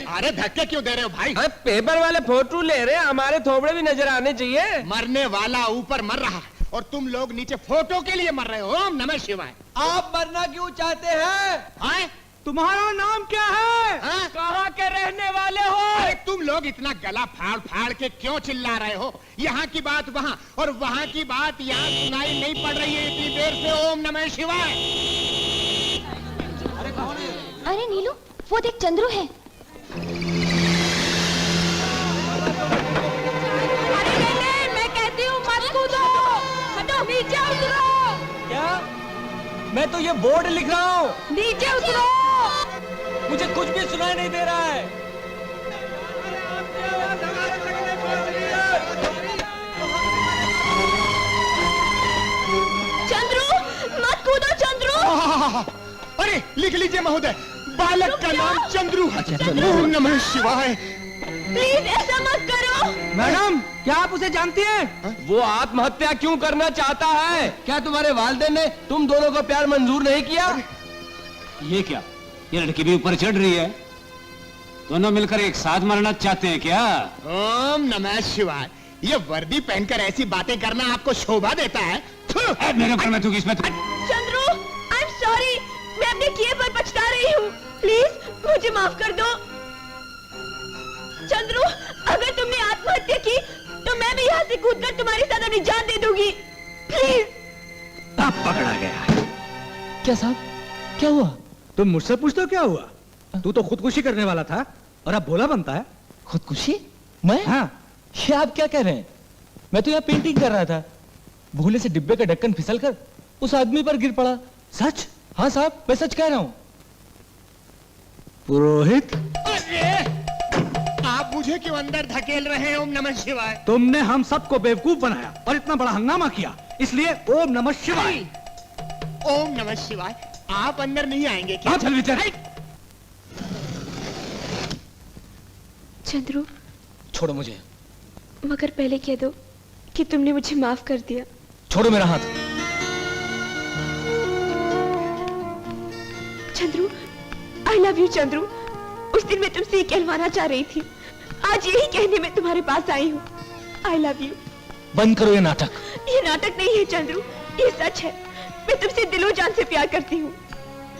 अरे धक्के क्यों दे रहे हो भाई? पेपर वाले फोटो ले रहे हैं, हमारे थोबड़े भी नजर आने चाहिए। मरने वाला ऊपर मर रहा है और तुम लोग नीचे फोटो के लिए मर रहे हो। ओम नमः शिवाय। आप मरना क्यों चाहते हैं? तुम्हारा नाम क्या है? कहाँ के रहने वाले हो? अरे तुम लोग इतना गला फाड़ फाड़ के क्यों चिल्ला रहे हो? यहाँ की बात वहाँ और वहाँ की बात यहाँ सुनाई नहीं पड़ रही है इतनी देर से। ओम नमः शिवाय। अरे नीलू, वो देख चंद्रू है। अरे नहीं, मैं कहती हूँ मत कूदो, हटो, नीचे उतरो। क्या? मैं तो ये बोर्ड लिख रहा हूँ। नीचे उतरो। मुझे कुछ भी सुनाई नहीं दे रहा है। चंद्रू, मत कूदो चंद्रू। अरे लिख लीजिए महोदय, बालक का नाम चंद्रू है। ओम नमः शिवाय। प्लीज ऐसा मत करो। मैडम, क्या आप उसे जानती हैं? वो आत्महत्या क्यों करना चाहता है? क्या तुम्हारे वालिदैन ने तुम दोनों को प्यार मंजूर नहीं किया? ये क्या, ये लड़की भी ऊपर चढ़ रही है। दोनों मिलकर एक साथ मरना चाहते हैं क्या? ओम नमः शिवाय। ये वर्दी पहनकर ऐसी बातें करना आपको शोभा देता है? मेरे ऊपर में तू किसमें चंद्रू, आई एम सॉरी, मैं अपने किए पर पछता रही हूँ। प्लीज मुझे माफ कर दो। चंद्रू, अगर तुमने आत्महत्या की तो मैं भी यहाँ से कूदकर तुम्हारे साथ अपनी जान दे दूंगी। प्लीज। अब पकड़ा गया। क्या साहब, क्या हुआ? तुम मुझसे पूछते हो क्या हुआ? तू तो खुदकुशी करने वाला था और अब बोला बनता है। खुदकुशी? मैं? हाँ। ये आप क्या कह रहे हैं? मैं तो यहाँ पेंटिंग कर रहा था, भूले से डिब्बे का ढक्कन फिसलकर उस आदमी पर गिर पड़ा। सच? हाँ साहब, मैं सच कह रहा हूँ। पुरोहित, आप मुझे क्यों अंदर धकेल रहे हैं? ओम नमः शिवाय। तुमने हम सबको बेवकूफ बनाया और इतना बड़ा हंगामा किया, इसलिए ओम नमः शिवाय। ओम नमः शिवाय। आप अंदर नहीं आएंगे क्या? चल विचार। चंद्रू, छोड़ो मुझे। मगर पहले कह दो कि तुमने मुझे माफ कर दिया। छोड़ो मेरा हाथ। Chandru, I love you Chandru. उस दिन मैं तुमसे ये कहलवाना चाह रही थी, आज यही कहने में तुम्हारे पास आई हूँ। I love you. बंद करो ये नाटक। ये नाटक नहीं है चंद्रू, ये सच है। मैं तुमसे दिलो जान से प्यार करती हूँ।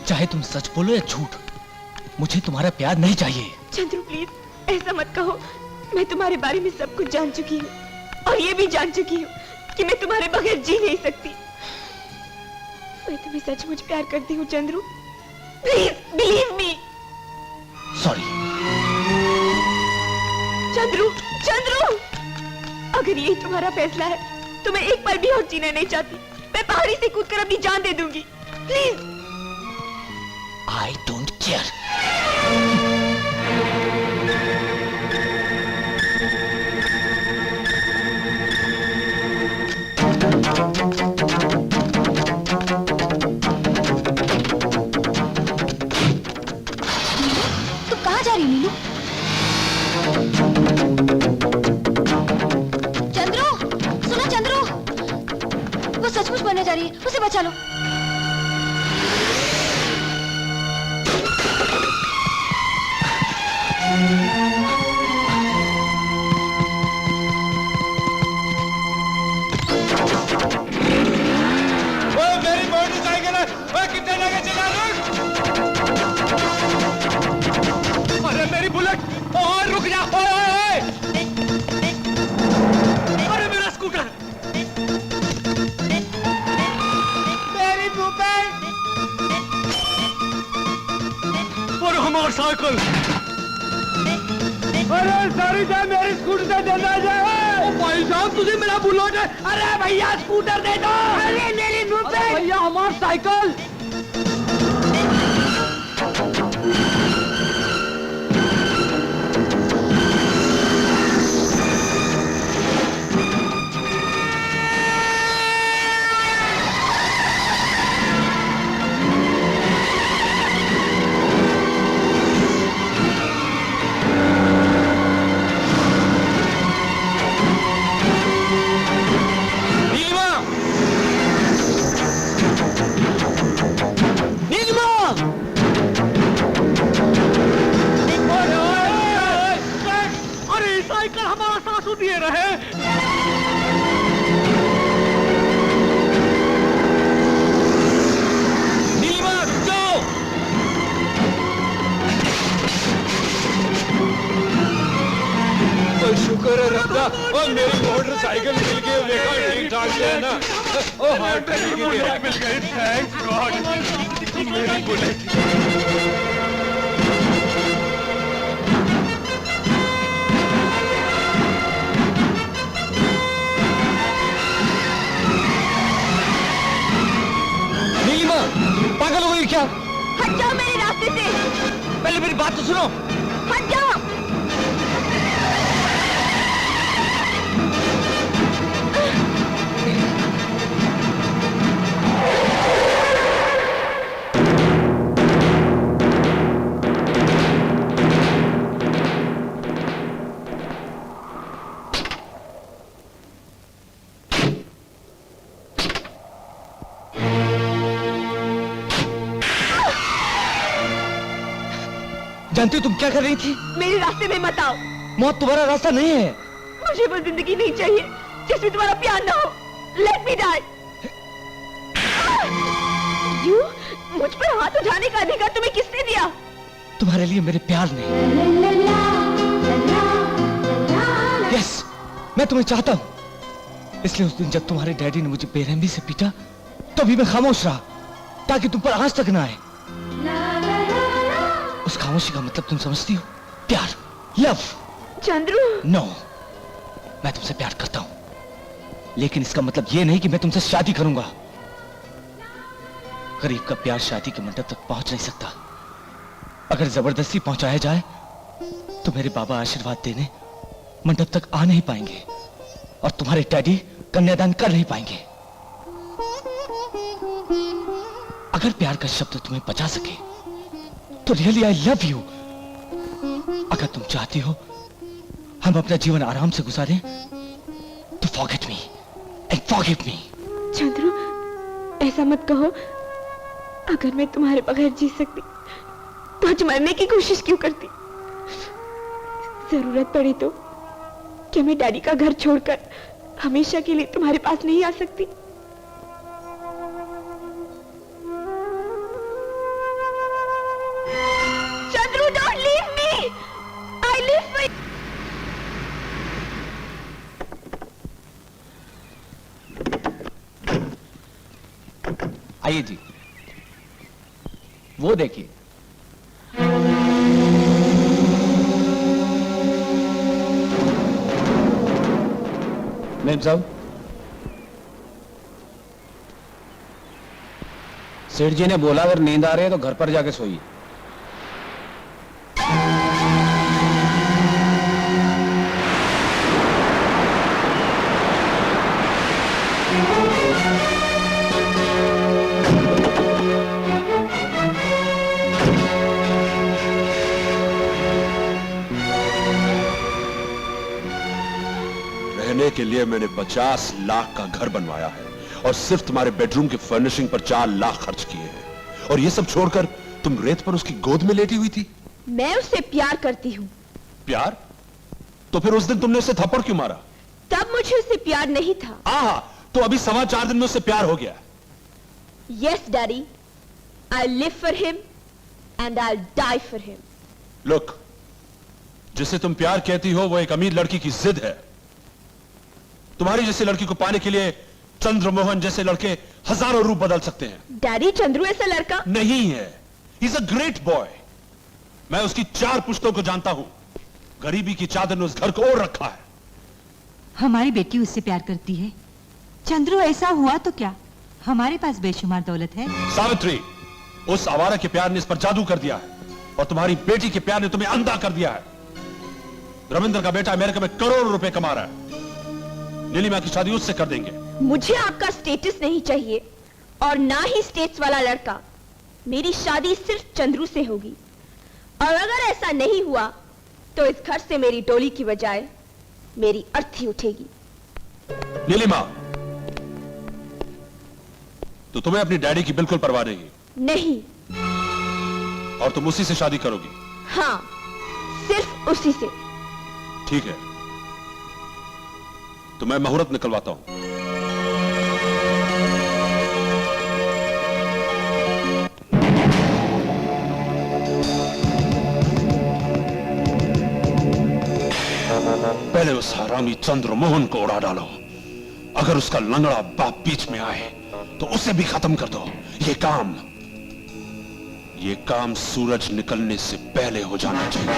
चाहे तुम सच बोलो या झूठ, मुझे तुम्हारा प्यार नहीं चाहिए। चंद्रू प्लीज ऐसा मत कहो। मैं तुम्हारे बारे में सब कुछ जान चुकी हूँ और ये भी जान चुकी हूँ कि मैं तुम्हारे बगैर जी नहीं सकती। मैं तुम्हें सचमुच प्यार करती हूँ Chandru. Please believe me. Sorry. Chandru, Chandru, अगर यही तुम्हारा फैसला है तो मैं एक पल भी और जीना नहीं चाहती। मैं पहाड़ी से कूदकर अपनी जान दे दूंगी। प्लीज। I don't care. तू कहाँ जा रही नीलू? चंद्रू, सुनो चंद्रू, वो सचमुच मरने जा रही है, उसे बचा लो। मेरी मोटरसाइकिल है, वो कितने लगे चला रहा? अरे मेरी बुलेट, और रुक जा। ओए, अरे मेरा स्कूटर, मेरी बुलेट, और हमारा साइकिल। अरे सारी जाए मेरी स्कूटर से देना जाए। भाई साहब तुझे मेरा बुलेट है। अरे भैया स्कूटर दे दो। अरे मेरी बुलेट भैया, हमारा साइकिल। साइकिल हमारा सासू दिए रहे। नीलिमा रुक जाओ। शुक्र है रब्बा, और मेरी मोटरसाइकिल मिल गई। देखो ठीक ठाक है ना। ओ हाँ मिल गई। Thanks God. मेरी बुलेट। हट जाओ मेरे रास्ते से। पहले मेरी बात तो सुनो। हट जाओ। जानती हो तुम क्या कर रही थी? मेरे रास्ते में मत आओ। मौत तुम्हारा रास्ता नहीं है। मुझे वो जिंदगी नहीं चाहिए जिसमें तुम्हारा प्यार ना हो। Let me die. यू, मुझ पर हाथ उठाने का अधिकार तुम्हें किसने दिया? तुम्हारे लिए मेरे प्यार ने। यस, मैं तुम्हें चाहता हूं। इसलिए उस दिन जब तुम्हारे डैडी ने मुझे बेरहमी से पीटा तो भी मैं खामोश रहा ताकि तुम पर आंच तक ना आए। उस खामोशी का मतलब तुम समझती हो? प्यार, लव। चंद्रू। नो, मैं तुमसे प्यार करता हूं, लेकिन इसका मतलब यह नहीं कि मैं तुमसे शादी करूंगा। गरीब का प्यार शादी के मंडप तक पहुंच नहीं सकता। अगर जबरदस्ती पहुंचाया जाए तो मेरे बाबा आशीर्वाद देने मंडप तक आ नहीं पाएंगे और तुम्हारे डैडी कन्यादान कर नहीं पाएंगे। अगर प्यार का शब्द तुम्हें बचा सके तो रियली आई लव यू। अगर तुम चाहती हो हम अपना जीवन आराम से गुजारें तो forget me and forgive me. Chandru, ऐसा मत कहो। अगर मैं तुम्हारे बगैर जी सकती तो आज मरने की कोशिश क्यों करती? जरूरत पड़ी तो क्या मैं डैडी का घर छोड़कर हमेशा के लिए तुम्हारे पास नहीं आ सकती? Chandru, don't leave me. I live for. आइए जी, वो देखिए। मेम साहब, सेठ जी ने बोला अगर नींद आ रही है तो घर पर जाके सोइए। रहने के लिए मैंने 50 लाख का घर बनवाया है और सिर्फ तुम्हारे बेडरूम की फर्निशिंग पर 4 लाख खर्च किए हैं, और ये सब छोड़कर तुम रेत पर उसकी गोद में लेटी हुई थी। मैं उससे प्यार करती हूँ। प्यार? तो फिर उस दिन तुमने उसे थप्पड़ क्यों मारा? तब मुझे उससे प्यार नहीं था। आहा, तो अभी 4.25 दिन में उससे प्यार हो गया। Yes, Daddy. I'll live for him and I'll die for him. Look, जिसे तुम प्यार कहती हो वो एक अमीर लड़की की जिद है। तुम्हारी जैसी लड़की को पाने के लिए चंद्रमोहन जैसे लड़के हजारों रूप बदल सकते हैं। डैडी, चंद्रू ऐसा लड़का नहीं है। He's a great boy. मैं उसकी 4 पुश्तों को जानता हूं। गरीबी की चादर ने उस घर को ओढ़ रखा है। हमारी बेटी उससे प्यार करती है। चंद्रू ऐसा हुआ तो क्या, हमारे पास बेशुमार दौलत है। सावित्री, उस आवारा के प्यार ने इस पर जादू कर दिया है और तुम्हारी बेटी के प्यार ने तुम्हें अंधा कर दिया है। रविंद्र का बेटा अमेरिका में करोड़ों रुपए कमा रहा है। नीलिमा की शादी उससे कर देंगे। मुझे आपका स्टेटस नहीं चाहिए और ना ही स्टेट्स वाला लड़का। मेरी शादी सिर्फ चंद्रू से होगी, और अगर ऐसा नहीं हुआ तो इस घर से मेरी डोली की बजाय मेरी अर्थी उठेगी। नीलिमा, तो तुम्हें अपनी डैडी की बिल्कुल परवाह नहीं? नहीं। और तुम उसी से शादी करोगी? हाँ, सिर्फ उसी से। ठीक है, तो मैं मुहूर्त निकलवाता हूं। पहले उस हरामी चंद्रमोहन को उड़ा डालो। अगर उसका लंगड़ा बाप बीच में आए तो उसे भी खत्म कर दो। ये काम सूरज निकलने से पहले हो जाना चाहिए।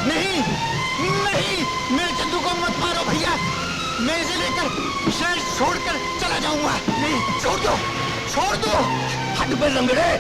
नहीं नहीं, मेरे चंदू को मत मारो भैया, मैं इसे लेकर शहर छोड़कर चला जाऊंगा। नहीं, छोड़ दो, छोड़ दो, हट पे लंगड़े।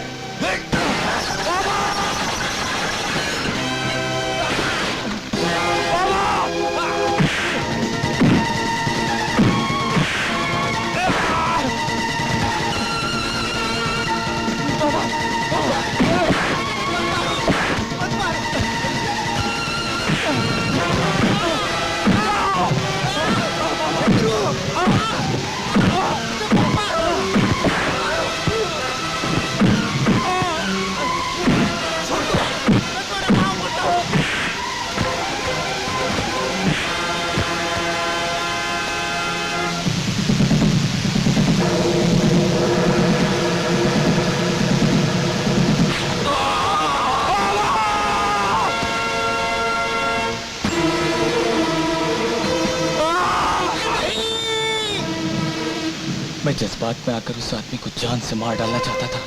मैं जज्बात में आकर उस आदमी को जान से मार डालना चाहता था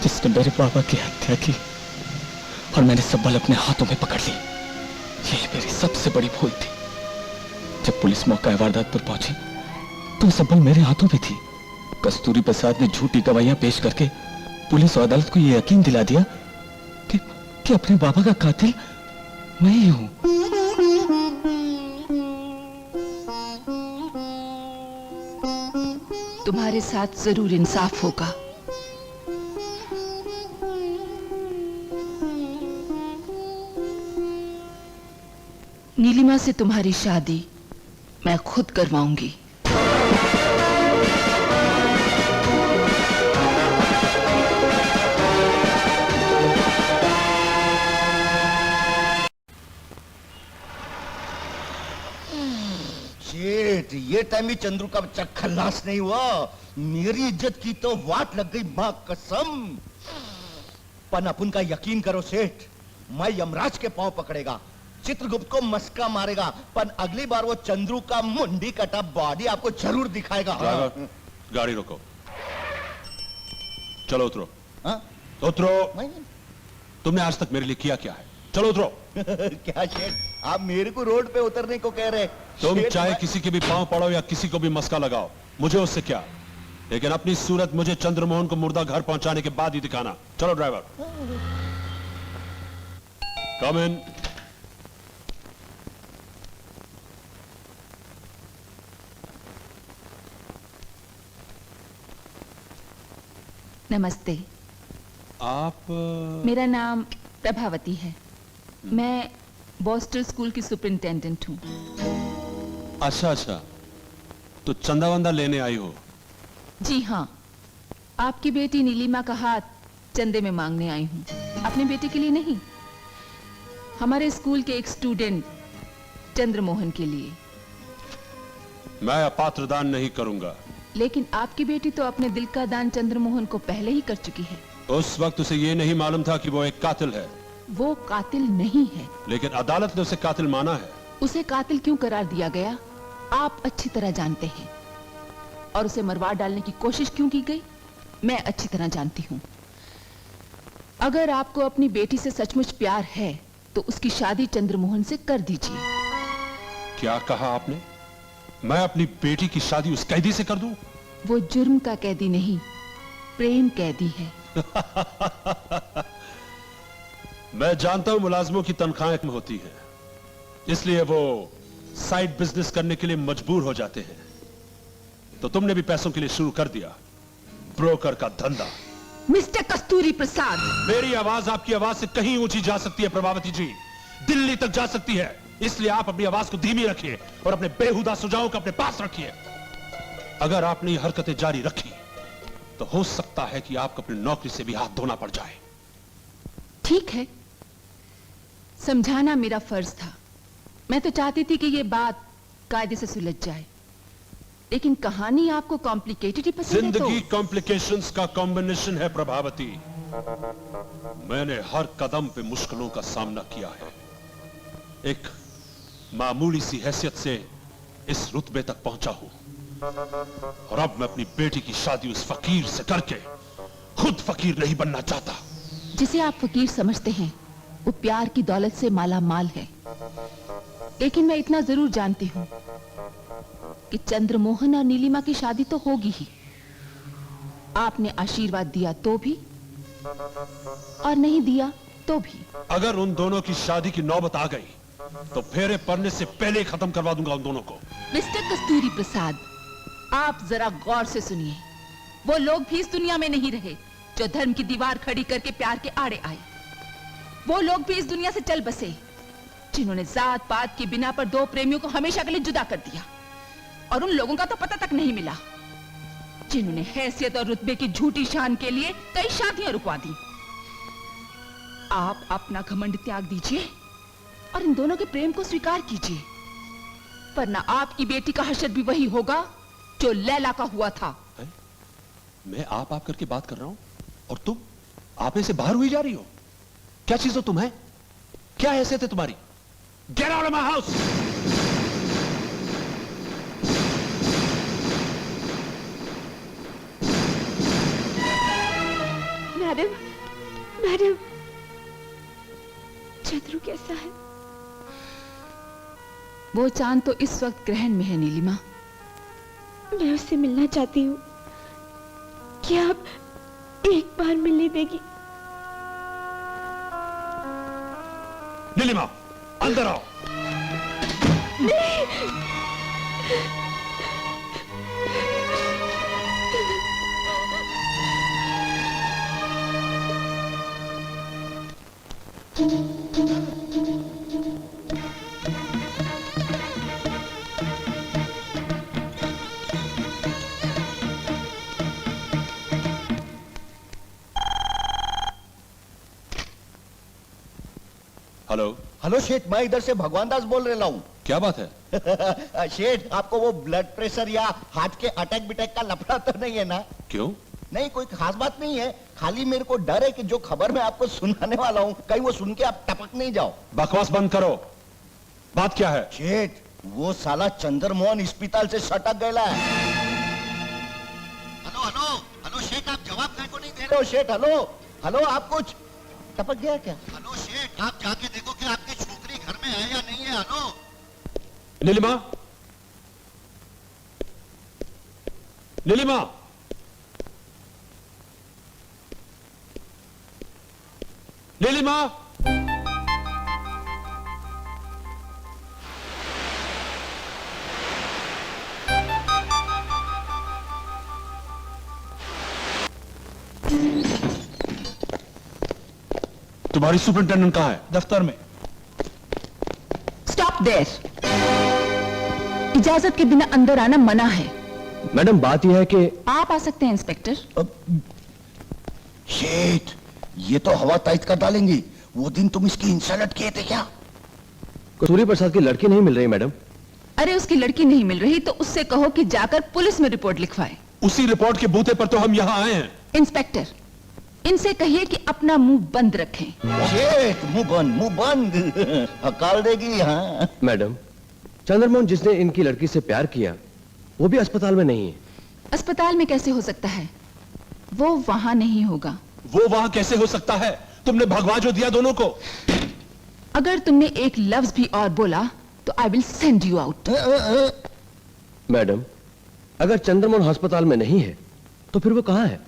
जिसने मेरे बाबा की हत्या की, और मैंने सब बल अपने हाथों में पकड़ ली। यही मेरी सबसे बड़ी भूल थी। जब पुलिस मौका वारदात पर पहुंची तो सब बल मेरे हाथों में थी। कस्तूरी प्रसाद ने झूठी गवाहियां पेश करके पुलिस और अदालत को यह यकीन दिला दिया कि अपने बाबा का कातिल मैं ही हूं। तुम्हारे साथ जरूर इंसाफ होगा। नीलिमा से तुम्हारी शादी मैं खुद करवाऊंगी। शेठ, ये टाइम भी चंद्रू का बच्चा खल्लास नहीं हुआ। मेरी इज्जत की तो वाट लग गई, मां कसम। पन अपन का यकीन करो सेठ, मैं यमराज के पांव पकड़ेगा। चित्रगुप्त को मस्का मारेगा, पर अगली बार वो चंद्रू का मुंडी कटा बॉडी आपको जरूर दिखाएगा। ड्राइवर, गाड़ी रोको। चलो उतरो। हाँ? उतरो। तुमने आज तक मेरे लिए किया क्या है? चलो उतरो। क्या शेठ, आप मेरे को रोड पे उतरने को कह रहे? तुम चाहे किसी के भी पांव पड़ो या किसी को भी मस्का लगाओ, मुझे उससे क्या, लेकिन अपनी सूरत मुझे चंद्रमोहन को मुर्दा घर पहुंचाने के बाद ही दिखाना। चलो ड्राइवर। कम इन। नमस्ते। आप मेरा नाम प्रभावती है। मैं बॉस्टन स्कूल की सुपरिंटेंडेंट हूँ। अच्छा अच्छा, तो चंदा वंदा लेने आई हो? जी हाँ, आपकी बेटी नीलिमा का हाथ चंदे में मांगने आई हूँ। अपने बेटे के लिए नहीं, हमारे स्कूल के एक स्टूडेंट चंद्रमोहन के लिए। मैं अपात्र दान नहीं करूंगा। लेकिन आपकी बेटी तो अपने दिल का दान चंद्रमोहन को पहले ही कर चुकी है। उस वक्त उसे यह नहीं मालूम था कि वो एक कातिल है। वो कातिल नहीं है। लेकिन अदालत ने उसे कातिल माना है। उसे कातिल क्यों करार दिया गया, आप अच्छी तरह जानते हैं। और उसे मरवा डालने की कोशिश क्यों की गई, मैं अच्छी तरह जानती हूँ। अगर आपको अपनी बेटी से सचमुच प्यार है तो उसकी शादी चंद्रमोहन से कर दीजिए। क्या कहा आपने? मैं अपनी बेटी की शादी उस कैदी से कर दूं? वो जुर्म का कैदी नहीं, प्रेम कैदी है। मैं जानता हूं मुलाजमों की तनख्वाहें कम होती हैं, इसलिए वो साइड बिजनेस करने के लिए मजबूर हो जाते हैं। तो तुमने भी पैसों के लिए शुरू कर दिया ब्रोकर का धंधा। मिस्टर कस्तूरी प्रसाद, मेरी आवाज आपकी आवाज से कहीं ऊंची जा सकती है प्रभावती जी, दिल्ली तक जा सकती है। इसलिए आप अपनी आवाज को धीमी रखिए और अपने बेहुदा सुझावों को अपने पास रखिए। अगर आपने ये हरकतें जारी रखी तो हो सकता है कि आपको अपनी नौकरी से भी हाथ धोना पड़ जाए। ठीक है, समझाना मेरा फर्ज था। मैं तो चाहती थी कि ये बात कायदे से सुलझ जाए, लेकिन कहानी आपको कॉम्प्लिकेटेड ही पसंद है। जिंदगी कॉम्प्लिकेशंस का कॉम्बिनेशन है प्रभावती। मैंने हर कदम पे मुश्किलों का सामना किया है। एक मामूली सी हैसियत से इस रुतबे तक पहुंचा हूं, और अब मैं अपनी बेटी की शादी उस फकीर से करके खुद फकीर नहीं बनना चाहता। जिसे आप फकीर समझते हैं वो प्यार की दौलत से माला माल है। लेकिन मैं इतना जरूर जानती हूँ कि चंद्रमोहन और नीलिमा की शादी तो होगी ही। आपने आशीर्वाद दिया तो भी और नहीं दिया तो भी। अगर उन दोनों की शादी की नौबत आ गई तो फेरे पड़ने से पहले खत्म करवा दूंगा उन दोनों को। मिस्टर कस्तूरी प्रसाद, आप जरा गौर से सुनिए। वो लोग भी इस दुनिया में नहीं रहे जो धर्म की दीवार खड़ी करके प्यार के आड़े आए। वो लोग भी इस दुनिया से चल बसे जिन्होंने जात पात के बिना पर दो प्रेमियों को हमेशा के लिए जुदा कर दिया। और उन लोगों का तो पता तक नहीं मिला जिन्होंने हैसियत और रुतबे की झूठी शान के लिए कई शादियां रुकवा दी। आप अपना घमंड त्याग दीजिए और इन दोनों के प्रेम को स्वीकार कीजिए, वरना आपकी बेटी का हशर भी वही होगा जो लैला का हुआ था। मैं आप करके बात कर रहा हूं और तुम आप में से बाहर हुई जा रही हो। क्या चीज हो तुम है? क्या हैसियत है तुम्हारी? Get out of my house. Madam, madam, Chandru कैसा है? वो चांद तो इस वक्त ग्रहण में है नीलिमा। मैं उससे मिलना चाहती हूँ। क्या आप एक बार मिलने देगी? नीलिमा, अंदर आओ। नहीं। हेलो। हेलो शेठ, मैं इधर से भगवान दास बोल रहा हूँ। क्या बात है? शेठ, आपको वो ब्लड प्रेशर या हार्ट के अटैक बिटैक का लफड़ा तो नहीं है ना? क्यों? नहीं, कोई खास बात नहीं है। खाली मेरे को डर है कि जो खबर मैं आपको सुनाने वाला हूँ कहीं वो सुन के आप टपक नहीं जाओ। बकवास बंद करो। बात क्या है? शेठ, वो साला चंद्रमोहन अस्पताल से सटक गया है। हेलो हेलो हेलो शेठ, आप जवाब देने को नहीं दे रहे हो शेठ? हेलो हेलो, आप कुछ टपक गया क्या? हेलो शेठ, आप जाके देखो कि आपकी छोकरी घर में है या नहीं है। हेलो नीलिमा, नीलिमा, नीलिमा, तुम्हारी सुपरिंटेंडेंट कहाँ है? दफ्तर में। Stop there. इजाजत के बिना अंदर आना मना है। मैडम बात यह है कि आप आ सकते हैं इंस्पेक्टर। शेठ, ये तो हवा टाइट कर डालेंगी। वो दिन तुम इसकी इंसल्ट किए थे क्या? कस्तूरी प्रसाद की लड़की नहीं मिल रही मैडम। अरे उसकी लड़की नहीं मिल रही तो उससे कहो कि जाकर पुलिस में रिपोर्ट लिखवाए। उसी रिपोर्ट के बूते पर तो हम यहाँ आए हैं। इंस्पेक्टर, इनसे कहिए कि अपना मुंह बंद रखें। शेठ, मुंह बंद हकाल देगी। हाँ मैडम, चंद्रमोहन जिसने इनकी लड़की से प्यार किया वो भी अस्पताल में नहीं है। अस्पताल में कैसे हो सकता है? वो वहां नहीं होगा। वो वहां कैसे हो सकता है? तुमने भगवा जो दिया दोनों को। अगर तुमने एक लफ्ज भी और बोला तो I will send you out. Madam, अगर चंद्रमोहन अस्पताल में नहीं है तो फिर वो कहाँ है?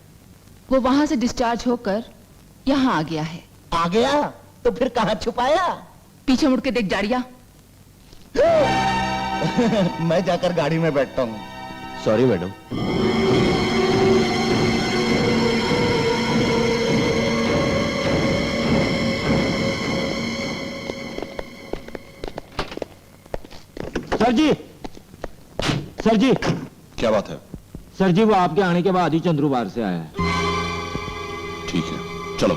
वो वहां से डिस्चार्ज होकर यहाँ आ गया है। आ गया? तो फिर कहाँ छुपाया? पीछे मुड़ के देख डारिया। मैं जाकर गाड़ी में बैठता हूँ। Sorry madam. सर जी, सर जी। क्या बात है? सर जी, वो आपके आने के बाद ही चंद्रू बाहर से आया है। ठीक है, चलो।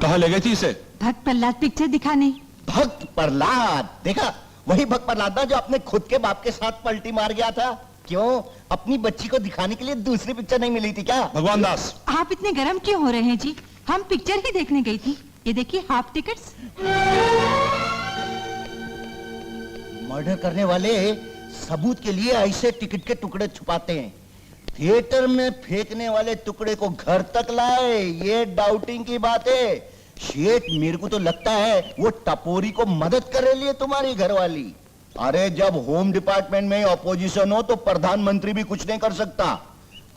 कहाँ ले गई थी इसे? भक्त प्रहलाद पिक्चर दिखाने। भक्त प्रहलाद? देखा, वही भक्त प्रहलाद जो अपने खुद के बाप के साथ पलटी मार गया था। क्यों? अपनी बच्ची को दिखाने के लिए दूसरी पिक्चर नहीं मिली थी क्या? भगवान दास, आप इतने गर्म क्यों हो रहे हैं जी? हम पिक्चर ही देखने गई थी। ये देखिए हाफ टिकट्स। मर्डर करने वाले सबूत के लिए ऐसे टिकट के टुकड़े छुपाते हैं। थिएटर में फेंकने वाले टुकड़े को घर तक लाए, ये डाउटिंग की बात है। शेठ, मेरे को तो लगता है वो टपोरी को मदद कर रही है तुम्हारी घरवाली। अरे जब होम डिपार्टमेंट में ऑपोजिशन हो तो प्रधानमंत्री भी कुछ नहीं कर सकता।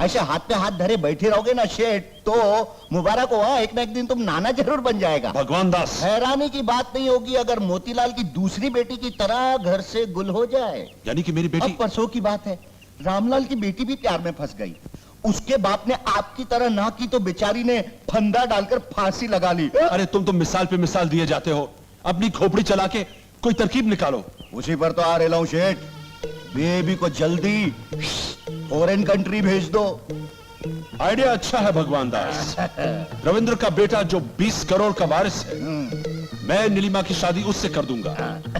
ऐसे हाथ पे हाथ धरे बैठे रहोगे ना शेठ, तो मुबारक हो, एक ना एक दिन तुम नाना जरूर बन जाएगा। भगवान दास, हैरानी की बात नहीं होगी अगर मोतीलाल की दूसरी बेटी की तरह घर से गुल हो जाए। यानी कि मेरी बेटी? अब परसों की बात है, रामलाल की बेटी भी प्यार में फंस गई। उसके बाप ने आपकी तरह ना की तो बेचारी ने फंदा डालकर फांसी लगा ली। अरे तुम तो मिसाल पे मिसाल दिए जाते हो। अपनी खोपड़ी चला के कोई तरकीब निकालो। उसी पर तो आ रहा हूं शेठ। बेबी को जल्दी फॉरेन कंट्री भेज दो। आइडिया अच्छा है भगवान दास। रविंद्र का बेटा जो 20 करोड़ का वारिस है, मैं नीलिमा की शादी उससे कर दूंगा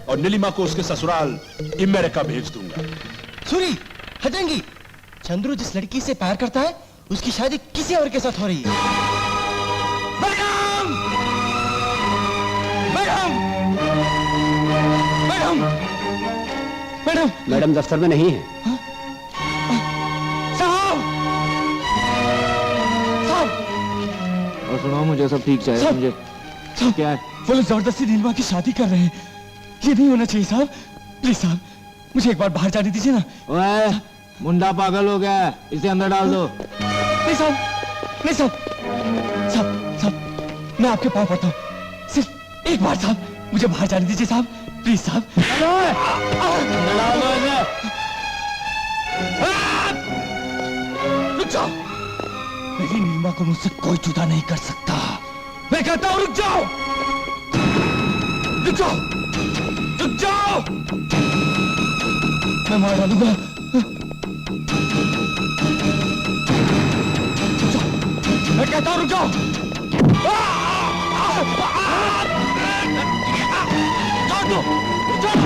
और नीलिमा को उसके ससुराल अमेरिका भेज दूंगा। सुरी, हटेंगी। चंद्रू जिस लड़की से प्यार करता है उसकी शादी किसी और के साथ हो रही है। Madam! Madam! Madam! Madam! Madam दफ्तर में नहीं है। साहब! साहब! और सुनो, मुझे सब ठीक चाहिए। मुझे क्या है? वो लोग जबरदस्ती नीलिमा की शादी कर रहे हैं। ये नहीं होना चाहिए साहब। प्लीज साहब, मुझे एक बार बाहर जाने दीजिए ना। ओए, मुंडा पागल हो गया है, इसे अंदर डाल दो। नहीं साहब, नहीं साहब। साहब, साहब, मैं आपके पाँव पड़ता हूँ। सिर्फ एक बार साहब, मुझे बाहर जाने दीजिए साहब। प्लीज साहब। रुक जाओ। मेरी नीलिमा को मुझसे कोई जुदा नहीं कर सकता। मैं कहता हूँ रुक जाओ। रुक जाओ। रुक जाओ। मैं मार डालूंगा। मैं कहता हूं रुक जाओ। छोड़ दो, छोड़ दो।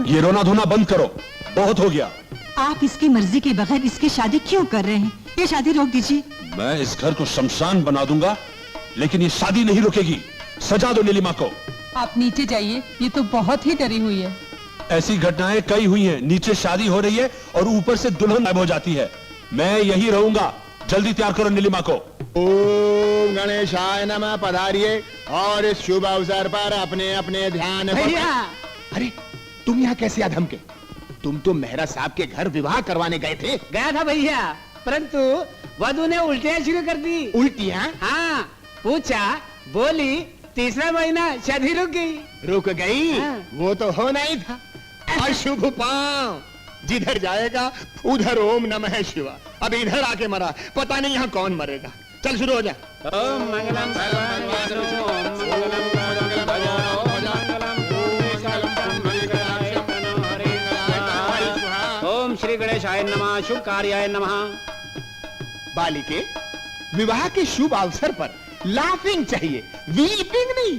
ये रोना धोना बंद करो, बहुत हो गया। आप इसकी मर्जी के बगैर इसकी शादी क्यों कर रहे हैं? ये शादी रोक दीजिए। मैं इस घर को शमशान बना दूंगा, लेकिन ये शादी नहीं रुकेगी। सजा दो नीलिमा को। आप नीचे जाइए, ये तो बहुत ही डरी हुई है। ऐसी घटनाएं कई हुई हैं। नीचे शादी हो रही है और ऊपर से दुल्हन गायब हो जाती है। मैं यही रहूंगा। जल्दी तैयार करो नीलिमा को। ओम गणेशाय नमः। पधारिए और इस शुभ अवसर पर अपने अपने ध्यान। भैया, अरे तुम यहाँ कैसे अधम के? तुम तो मेहरा साहब के घर विवाह करवाने गए थे। गया था भैया, परंतु वधू ने उल्टियां शुरू कर दी। उल्टियां? हाँ, पूछा, बोली, तीसरा महीना शादी रुक गई। रुक गई? हाँ। वो तो होना ही था। अशुभ पांव, जिधर जाएगा उधर ओम नमः शिवाय। अब इधर आके मरा, पता नहीं यहाँ कौन मरेगा। चल शुरू हो जा। ओम मंगलम ओम श्री गणेशाय नमः। शुभ कार्याय नमः। बालिके, विवाह के शुभ अवसर पर लाफिंग चाहिए, वीपिंग नहीं।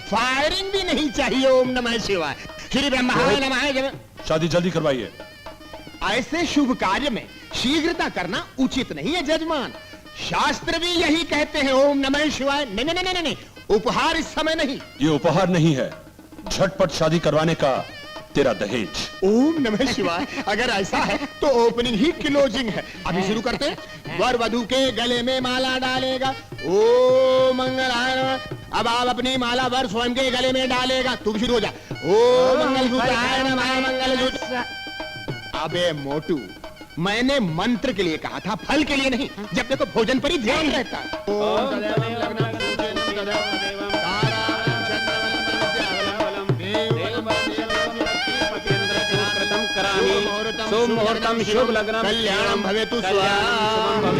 फायरिंग भी नहीं चाहिए। ओम नमः शिवाय। श्री ब्रह्माय नमः। शादी जल्दी करवाइए। ऐसे शुभ कार्य में शीघ्रता करना उचित नहीं है जजमान। शास्त्र भी यही कहते हैं। ओम नमः शिवाय। नहीं नहीं नहीं नहीं, उपहार इस समय नहीं। ये उपहार नहीं है, झटपट शादी करवाने का तेरा दहेज। ओम नमः शिवाय। अगर ऐसा है तो ओपनिंग ही क्लोजिंग है। अभी शुरू करते हैं। वर वधू के गले में माला डालेगा। ओम मंगलाय नमः। अब आप अपनी माला वर स्वयं के गले में डालेगा। तुम शुरू हो जा। ओम मंगलसूत्राय नमः। मंगलसूत्र। अबे मोटू, मैंने मंत्र के लिए कहा था, फल के लिए नहीं। जब देखो भोजन पर ही ध्यान रहता है। मुहूर्तम शुभ लग्न कल्याणम भवेतु स्वाहा।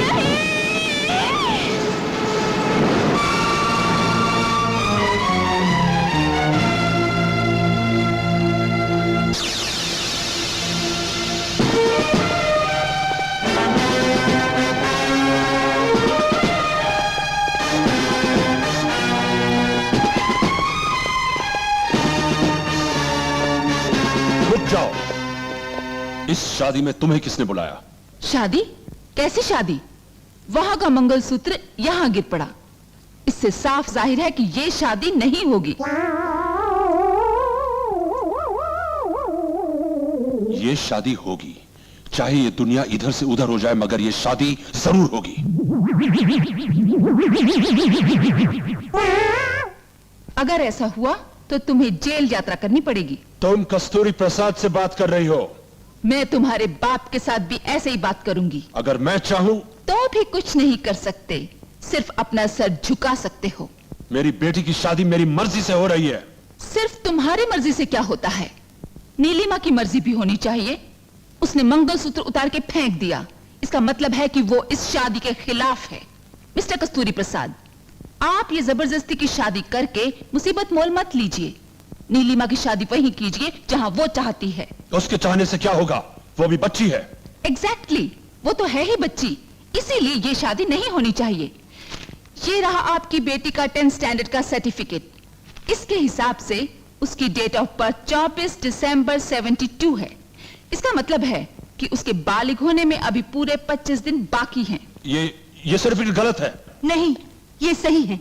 रुक जाओ। इस शादी में तुम्हें किसने बुलाया? शादी? कैसी शादी? वहां का मंगलसूत्र यहां गिर पड़ा। इससे साफ जाहिर है कि ये शादी नहीं होगी। ये शादी होगी, चाहे ये दुनिया इधर से उधर हो जाए, मगर ये शादी जरूर होगी। अगर ऐसा हुआ तो तुम्हें जेल यात्रा करनी पड़ेगी। तुम कस्तूरी प्रसाद से बात कर रही हो? मैं तुम्हारे बाप के साथ भी ऐसे ही बात करूंगी। अगर मैं चाहूं तो भी कुछ नहीं कर सकते, सिर्फ अपना सर झुका सकते हो। मेरी बेटी की शादी मेरी मर्जी से हो रही है। सिर्फ तुम्हारी मर्जी से क्या होता है? नीलिमा की मर्जी भी होनी चाहिए। उसने मंगलसूत्र उतार के फेंक दिया, इसका मतलब है कि वो इस शादी के खिलाफ है। मिस्टर कस्तूरी प्रसाद, आप ये जबरदस्ती की शादी करके मुसीबत मोल मत लीजिए। नीलिमा की शादी वहीं कीजिए जहां वो चाहती है। उसके चाहने से क्या होगा? वो भी बच्ची है। एग्जैक्टली, वो तो है ही बच्ची, इसीलिए ये शादी नहीं होनी चाहिए। ये रहा आपकी बेटी का 10th स्टैंडर्ड का सर्टिफिकेट। इसके हिसाब से उसकी डेट ऑफ बर्थ 24 दिसंबर 72 है। इसका मतलब है कि उसके बालिग होने में अभी पूरे 25 दिन बाकी हैं। ये सर्टिफिकेट गलत है। नहीं, ये सही है।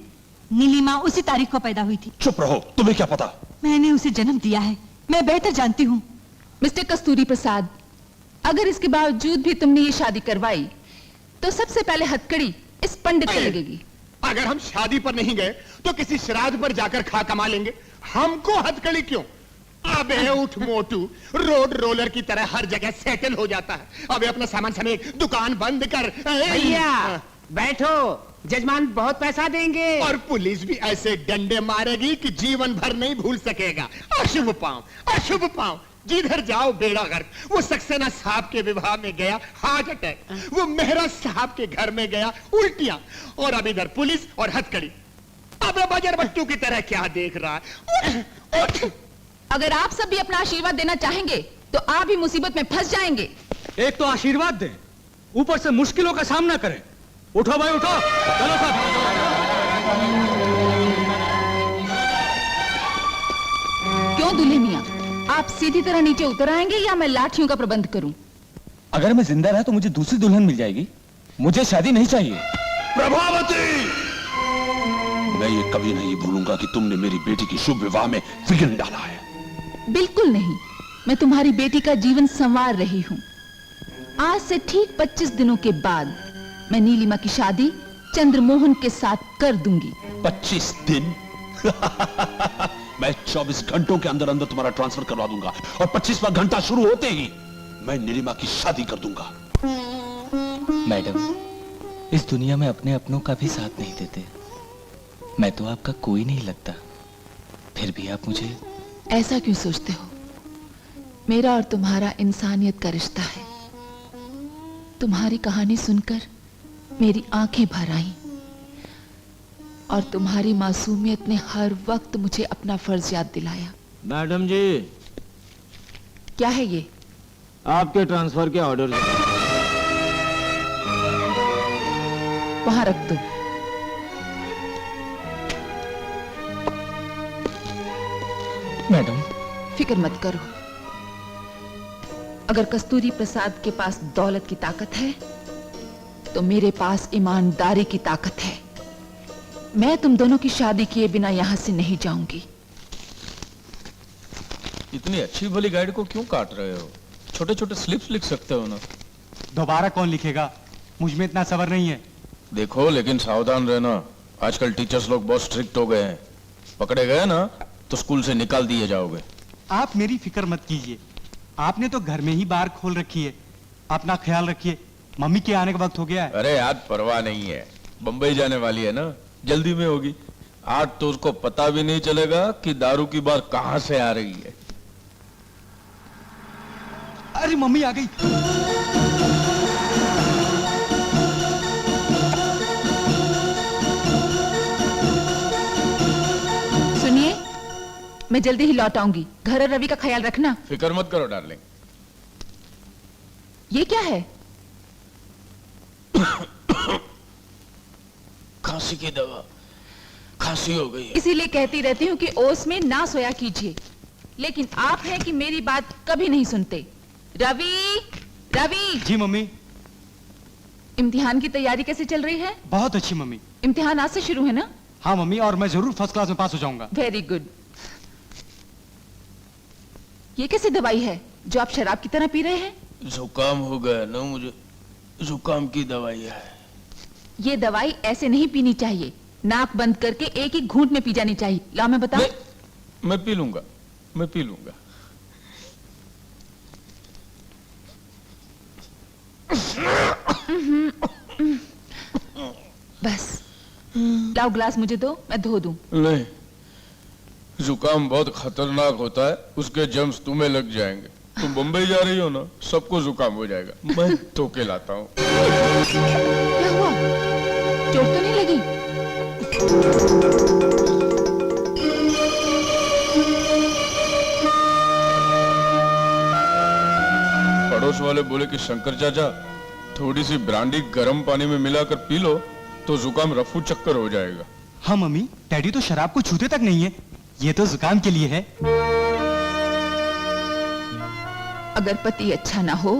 नीलिमा उसी तारीख को पैदा हुई थी। चुप रहो, तुम्हें क्या पता? मैंने उसे जन्म दिया है, मैं बेहतर जानती हूँ। मिस्टर कस्तूरी प्रसाद, अगर इसके बावजूद भी तुमने ये शादी करवाई तो सबसे पहले हथकड़ी इस पंडित से लगेगी। अगर हम शादी पर नहीं गए तो किसी श्राद्ध पर जाकर खा कमा लेंगे। हमको हथकड़ी क्यों? अबे उठ मोटू, रोड रोलर की तरह हर जगह सेटल हो जाता है। अबे अपना सामान समेत दुकान बंद कर। भैया बैठो, जजमान बहुत पैसा देंगे। और पुलिस भी ऐसे डंडे मारेगी कि जीवन भर नहीं भूल सकेगा। अशुभ पांव, अशुभ पांव। जिधर जाओ बेड़ा गर्क। वो सक्सेना साहब के विवाह में गया हार्ट अटैक, वो मेहरा साहब के घर में गया उल्टियां, और अब इधर पुलिस और हथकड़ी। अब बजर बट्टू की तरह क्या देख रहा है? उठ। अगर आप सब भी अपना आशीर्वाद देना चाहेंगे तो आप भी मुसीबत में फंस जाएंगे। एक तो आशीर्वाद दें, ऊपर से मुश्किलों का सामना करें। उठो भाई उठो, चलो सब। क्यों दूल्हे मियां, आप सीधी तरह नीचे उतर आएंगे या मैं लाठियों का प्रबंध करूं? अगर मैं जिंदा रहा तो मुझे दूसरी दुल्हन मिल जाएगी, मुझे शादी नहीं चाहिए। प्रभावती, मैं ये कभी नहीं भूलूंगा कि तुमने मेरी बेटी की शुभ विवाह में विघ्न डाला है। बिल्कुल नहीं, मैं तुम्हारी बेटी का जीवन संवार रही हूं। आज से ठीक 25 दिनों के बाद मैं नीलिमा की शादी चंद्रमोहन के साथ कर दूंगी। 25 दिन? मैं 24 घंटों के अंदर अंदर तुम्हारा ट्रांसफर करवा दूंगा और 25वां घंटा शुरू होते ही मैं नीलिमा की शादी कर दूंगा। मैडम, इस दुनिया में अपने अपनों का भी साथ नहीं देते। मैं तो आपका कोई नहीं लगता, फिर भी आप मुझे ऐसा क्यों सोचते हो? मेरा और तुम्हारा इंसानियत का रिश्ता है। तुम्हारी कहानी सुनकर मेरी आंखें भर आईं और तुम्हारी मासूमियत ने हर वक्त मुझे अपना फर्ज याद दिलाया। मैडम जी, क्या है ये? आपके ट्रांसफर के ऑर्डर। वहां रख दो। मैडम, फिक्र मत करो। अगर कस्तूरी प्रसाद के पास दौलत की ताकत है तो मेरे पास ईमानदारी की ताकत है। मैं तुम दोनों की शादी किए बिना यहां से नहीं जाऊंगी। इतनी अच्छी भली गाइड को क्यों काट रहे हो? छोटे छोटे स्लिप्स लिख सकते हो ना। दोबारा कौन लिखेगा? मुझ में इतना सब्र नहीं है। देखो, लेकिन सावधान रहना, आजकल टीचर्स लोग बहुत स्ट्रिक्ट हो गए हैं। पकड़े गए ना तो स्कूल से निकाल दिए जाओगे। आप मेरी फिक्र मत कीजिए, आपने तो घर में ही बार खोल रखी है। अपना ख्याल रखिए, मम्मी के आने का वक्त हो गया है। अरे आज परवाह नहीं है, बंबई जाने वाली है ना, जल्दी में होगी। आज तो उसको पता भी नहीं चलेगा कि दारू की बात कहां से आ रही है। अरे मम्मी आ गई। सुनिए, मैं जल्दी ही लौट आऊंगी। घर और रवि का ख्याल रखना। फिक्र मत करो डार्लिंग। ये क्या है? खांसी की दवा, खांसी हो गई है। इसीलिए कहती रहती हूँ कि ओस में ना सोया कीजिए, लेकिन आप हैं कि मेरी बात कभी नहीं सुनते। रवि, रवि। जी मम्मी। इम्तिहान की तैयारी कैसे चल रही है? बहुत अच्छी मम्मी। इम्तिहान आज से शुरू है ना? हाँ मम्मी, और मैं जरूर फर्स्ट क्लास में पास हो जाऊंगा। Very good. ये कैसी दवाई है जो आप शराब की तरह पी रहे हैं? जुकाम हो गया ना मुझे, जुकाम की दवाई है। ये दवाई ऐसे नहीं पीनी चाहिए, नाक बंद करके एक ही घूंट में पी जानी चाहिए। ला मैं बताऊं? मैं पी लूंगा, मैं पी लूंगा। बस लाओ ग्लास मुझे दो, मैं धो दूं। नहीं, जुकाम बहुत खतरनाक होता है, उसके जर्म्स तुम्हें लग जाएंगे। तुम बंबई जा रही हो ना, सबको जुकाम हो जाएगा। मैं धो के लाता हूँ। क्या हुआ? चोट तो नहीं लगी? पड़ोस वाले बोले कि शंकर चाचा थोड़ी सी ब्रांडी गर्म पानी में मिलाकर पी लो तो जुकाम रफू चक्कर हो जाएगा। हाँ मम्मी, डैडी तो शराब को छूते तक नहीं है, ये तो जुकाम के लिए है। अगर पति अच्छा ना हो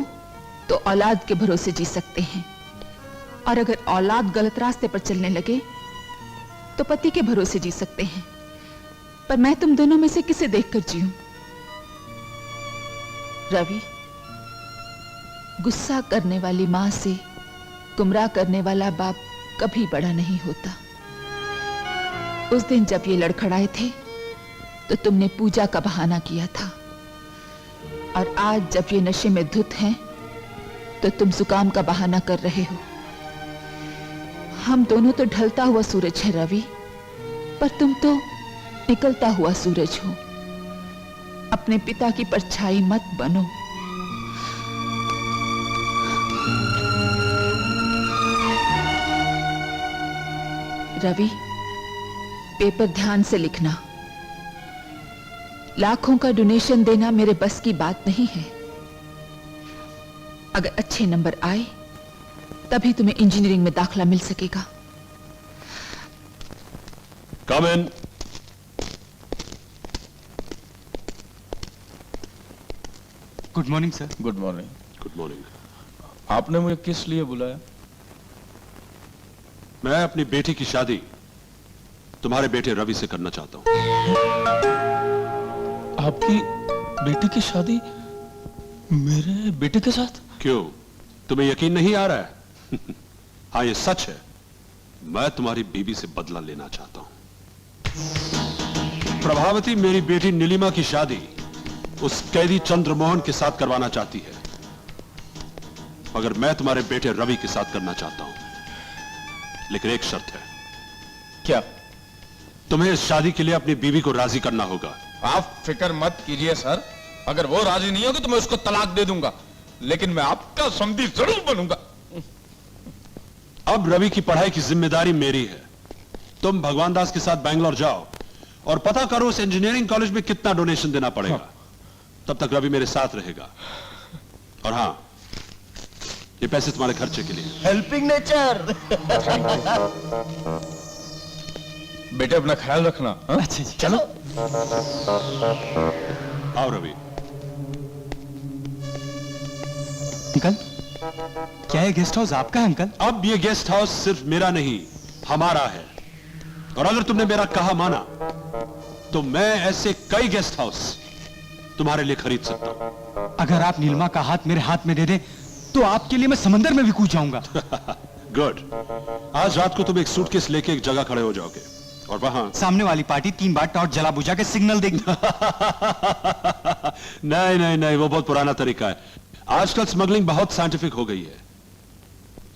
तो औलाद के भरोसे जी सकते हैं, और अगर औलाद गलत रास्ते पर चलने लगे तो पति के भरोसे जी सकते हैं। पर मैं तुम दोनों में से किसे देखकर जीऊं? रवि, गुस्सा करने वाली मां से गुमराह करने वाला बाप कभी बड़ा नहीं होता। उस दिन जब ये लड़खड़ाए थे तो तुमने पूजा का बहाना किया था, और आज जब ये नशे में धुत हैं तो तुम जुकाम का बहाना कर रहे हो। हम दोनों तो ढलता हुआ सूरज है रवि, पर तुम तो निकलता हुआ सूरज हो। अपने पिता की परछाई मत बनो। रवि, पेपर ध्यान से लिखना। लाखों का डोनेशन देना मेरे बस की बात नहीं है। अगर अच्छे नंबर आए तभी तुम्हें इंजीनियरिंग में दाखला मिल सकेगा। Come in. Good morning sir. Good morning. Good morning. आपने मुझे किस लिए बुलाया? मैं अपनी बेटी की शादी तुम्हारे बेटे रवि से करना चाहता हूं। आपकी बेटी की शादी मेरे बेटे के साथ? क्यों, तुम्हें यकीन नहीं आ रहा है? हाँ, ये सच है। मैं तुम्हारी बीवी से बदला लेना चाहता हूं। प्रभावती मेरी बेटी नीलिमा की शादी उस कैदी चंद्रमोहन के साथ करवाना चाहती है, मगर मैं तुम्हारे बेटे रवि के साथ करना चाहता हूं। लेकिन एक शर्त है। क्या? तुम्हें इस शादी के लिए अपनी बीवी को राजी करना होगा। आप फिक्र मत कीजिए सर, अगर वो राजी नहीं होगी तो मैं उसको तलाक दे दूंगा, लेकिन मैं आपका समधी जरूर बनूंगा। अब रवि की पढ़ाई की जिम्मेदारी मेरी है। तुम भगवान दास के साथ बैंगलोर जाओ और पता करो उस इंजीनियरिंग कॉलेज में कितना डोनेशन देना पड़ेगा। हाँ। तब तक रवि मेरे साथ रहेगा। और हां, ये पैसे तुम्हारे खर्चे के लिए। Helping nature. बेटे अपना ख्याल रखना। अच्छा जी, चलो। आओ रवि। अंकल, क्या ये गेस्ट हाउस आपका है अंकल? अब ये गेस्ट हाउस सिर्फ मेरा नहीं, हमारा है। और अगर तुमने मेरा कहा माना तो मैं ऐसे कई गेस्ट हाउस तुम्हारे लिए खरीद सकता हूं। अगर आप नीलिमा का हाथ मेरे हाथ में दे दे तो आपके लिए मैं समंदर में भी कूद जाऊंगा। गुड। आज रात को तुम एक सूटकेस लेके एक जगह खड़े हो जाओगे और वहां सामने वाली पार्टी 3 बार टॉर्च जला बुझा के सिग्नल देगी। नहीं नहीं नहीं, वो बहुत पुराना तरीका है। आजकल स्मगलिंग बहुत साइंटिफिक हो गई है।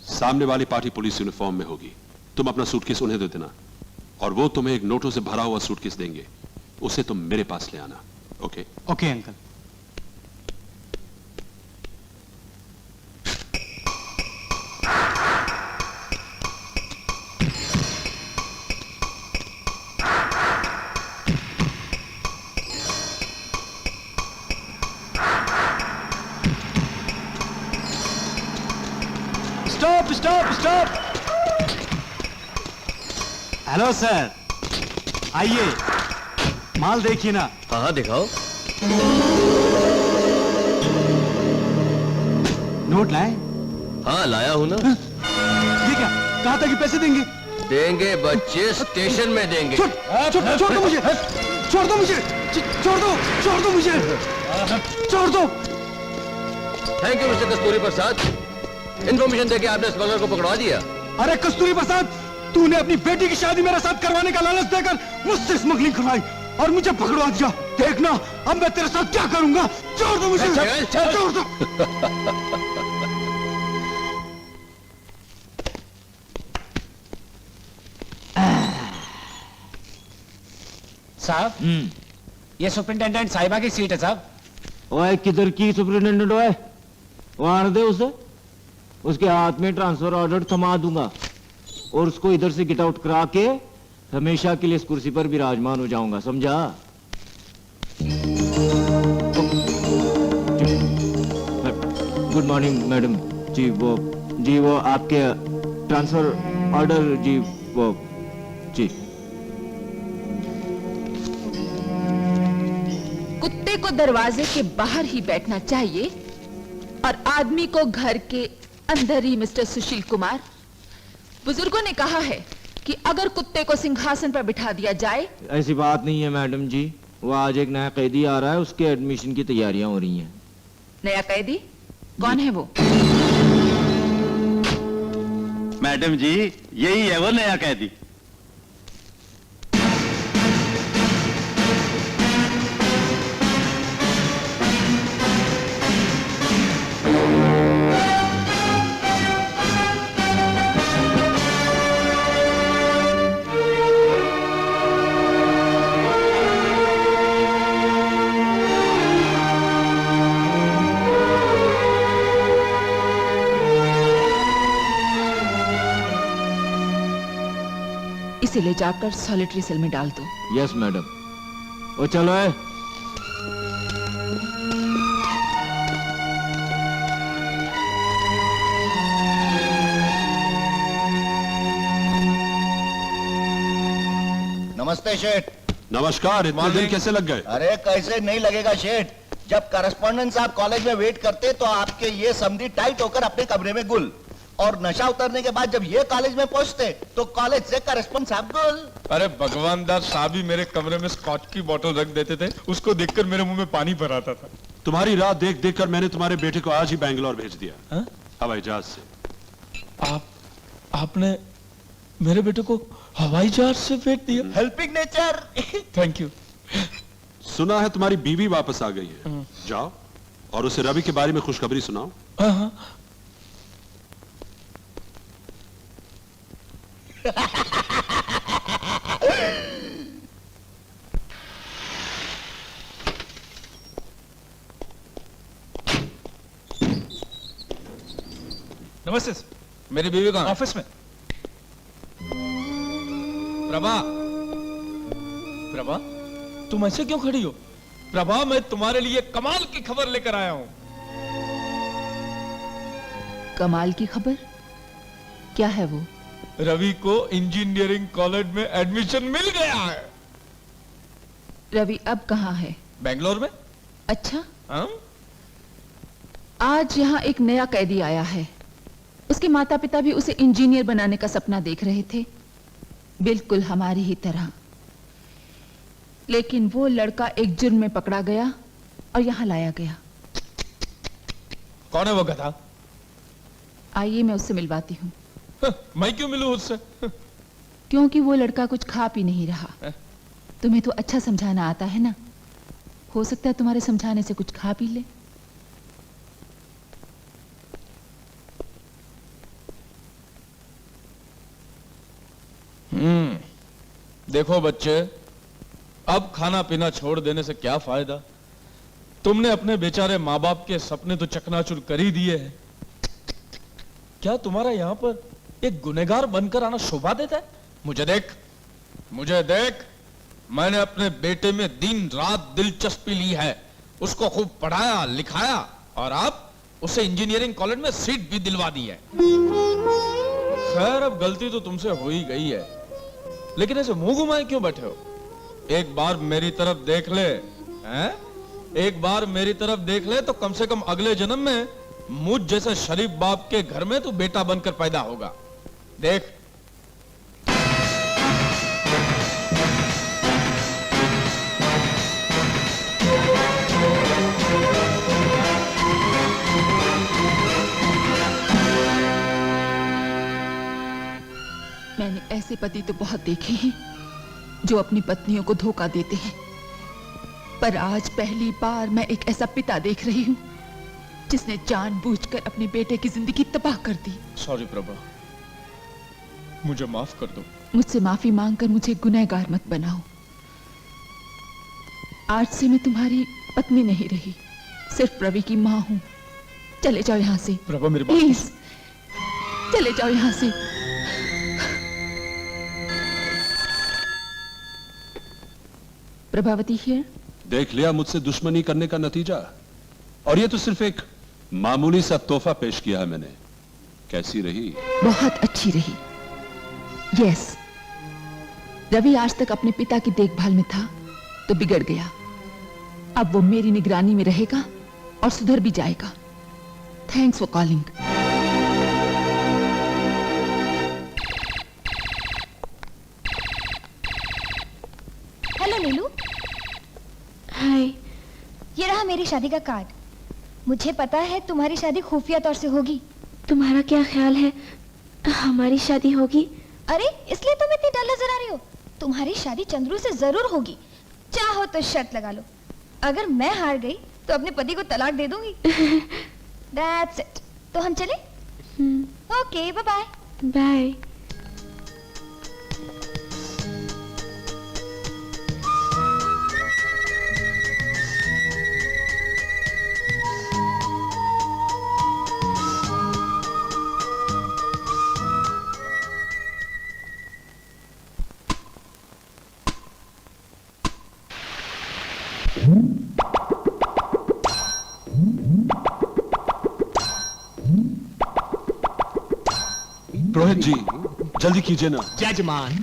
सामने वाली पार्टी पुलिस यूनिफॉर्म में होगी। तुम अपना सूटकेस उन्हें दे देना और वो तुम्हें एक नोटों से भरा हुआ सूटकेस देंगे। उसे तुम मेरे पास ले आना। Okay? Okay uncle. Stop stop stop. Hello sir, आइए, माल देखिए ना। हाँ दिखाओ। नोट लाए? हाँ लाया हूँ ना। ये क्या, कहा था कि पैसे देंगे? देंगे बच्चे, स्टेशन में देंगे। छोड़ दो मुझे, छोड़ दो मुझे, छोड़ दो मुझे, छोड़ दो। Thank you mister Kasturi Prasad, information देके आपने स्मगलर को पकड़वा दिया। अरे कस्तूरी प्रसाद, तूने अपनी बेटी की शादी मेरे साथ करवाने का लालच देकर मुझसे स्मगलिंग करवाई और मुझे पकड़वा दिया। देखना अब मैं तेरे साथ क्या करूंगा। छोड़ दो मुझे, छोड़ दो। साहब, ये सुपरिंटेंडेंट साहिबा की सीट है साहब। ओए किधर की सुपरिंटेंडेंट? ओए वहां दे उसे, उसके हाथ में ट्रांसफर ऑर्डर थमा दूंगा और उसको इधर से गेट आउट करा के हमेशा के लिए इस कुर्सी पर विराजमान हो जाऊंगा, समझा? गुड मॉर्निंग मैडम जी। वो आपके ट्रांसफर ऑर्डर जी, वो जी। कुत्ते को दरवाजे के बाहर ही बैठना चाहिए और आदमी को घर के अंदर ही। मिस्टर सुशील कुमार, बुजुर्गों ने कहा है कि अगर कुत्ते को सिंहासन पर बिठा दिया जाए। ऐसी बात नहीं है मैडम जी, वो आज एक नया कैदी आ रहा है, उसके एडमिशन की तैयारियां हो रही हैं। नया कैदी? कौन है वो? मैडम जी, यही है वो नया कैदी। इसे ले जाकर सॉलिटरी सेल में डाल दो। Yes madam. वो चलो है। नमस्ते शेठ। नमस्कार। इतने दिन कैसे लग गए? अरे कैसे नहीं लगेगा शेठ, जब करस्पॉन्डेंट साहब कॉलेज में वेट करते तो आपके ये समधी टाइट होकर अपने कमरे में गुल, और नशा उतरने के बाद जब ये कॉलेज में पहुंचते तो कॉलेज से करस्पॉन्डेंट साहब गुल। अरे भगवान दास साहब ही मेरे कमरे में स्कॉच की बोतल रख देते थे, उसको देखकर मेरे मुंह में पानी भर आता था। तुम्हारी राह देख देख कर मैंने तुम्हारे बेटे को आज ही बैंगलोर भेज दिया हवाई जहाज से। आपने मेरे बेटे को हवाई जहाज से भेज दिया? Helping nature. Thank you. सुना है तुम्हारी बीवी वापस आ गई है, जाओ और उसे रवि के बारे में खुशखबरी सुनाओ। हाँ। नमस्ते। मेरी बीवी कहाँ? ऑफिस में। प्रभा, प्रभा, तुम ऐसे क्यों खड़ी हो? प्रभा, मैं तुम्हारे लिए कमाल की खबर लेकर आया हूं। कमाल की खबर? क्या है वो? रवि को इंजीनियरिंग कॉलेज में एडमिशन मिल गया है। रवि अब कहाँ है? बेंगलोर में। अच्छा। हाँ? आज यहाँ एक नया कैदी आया है। उसके माता पिता भी उसे इंजीनियर बनाने का सपना देख रहे थे, बिल्कुल हमारी ही तरह। लेकिन वो लड़का एक जुर्म में पकड़ा गया और यहाँ लाया गया। कौन है वो गधा? आइए मैं उससे मिलवाती हूँ। मैं क्यों मिलूं उससे? क्योंकि वो लड़का कुछ खा पी नहीं रहा। तुम्हें तो अच्छा समझाना आता है ना, हो सकता है तुम्हारे समझाने से कुछ खा पी ले। देखो बच्चे, अब खाना पीना छोड़ देने से क्या फायदा? तुमने अपने बेचारे माँ बाप के सपने तो चकनाचूर कर ही दिए हैं। क्या तुम्हारा यहाँ पर एक गुनहगार बनकर आना शोभा देता है? मुझे देख, मैंने अपने बेटे में दिन रात दिलचस्पी ली है, उसको खूब पढ़ाया लिखाया और अब उसे इंजीनियरिंग कॉलेज में सीट भी दिलवा दी है। खैर, अब गलती तो तुमसे हो ही गई है, लेकिन ऐसे मुंह घुमाए क्यों बैठे हो? एक बार मेरी तरफ देख ले, हैं? एक बार मेरी तरफ देख ले तो कम से कम अगले जन्म में मुझ जैसे शरीफ बाप के घर में तू बेटा बनकर पैदा होगा। देख। मैंने ऐसे पति तो बहुत देखे हैं जो अपनी पत्नियों को धोखा देते हैं, पर आज पहली बार मैं एक ऐसा पिता देख रही हूँ जिसने जानबूझकर अपने बेटे की जिंदगी तबाह कर दी। सॉरी प्रभा, मुझे माफ कर दो। मुझसे माफी मांगकर मुझे गुनहगार मत बनाओ। आज से मैं तुम्हारी पत्नी नहीं रही, सिर्फ रवि की माँ हूँ। चले जाओ यहाँ से। प्रभा मेरी बात प्लीज चले जाओ यहाँ से। प्रभावती हियर। देख लिया मुझसे दुश्मनी करने का नतीजा, और ये तो सिर्फ एक मामूली सा तोहफा पेश किया है मैंने। कैसी रही? बहुत अच्छी रही। यस, रवि आज तक अपने पिता की देखभाल में था तो बिगड़ गया। अब वो मेरी निगरानी में रहेगा और सुधर भी जाएगा। Thanks for calling. हेलो नीलू। हाय। ये रहा मेरी शादी का कार्ड। मुझे पता है तुम्हारी शादी खुफिया तौर से होगी। तुम्हारा क्या ख्याल है, हमारी शादी होगी? अरे इसलिए तुम इतनी डल नजर आ रही हो। तुम्हारी शादी चंद्रू से जरूर होगी। चाहो तो शर्त लगा लो, अगर मैं हार गई तो अपने पति को तलाक दे दूंगी। That's it. तो हम चले? Okay, bye bye. Bye. Rohit ji जल्दी कीजिए ना। जजमान,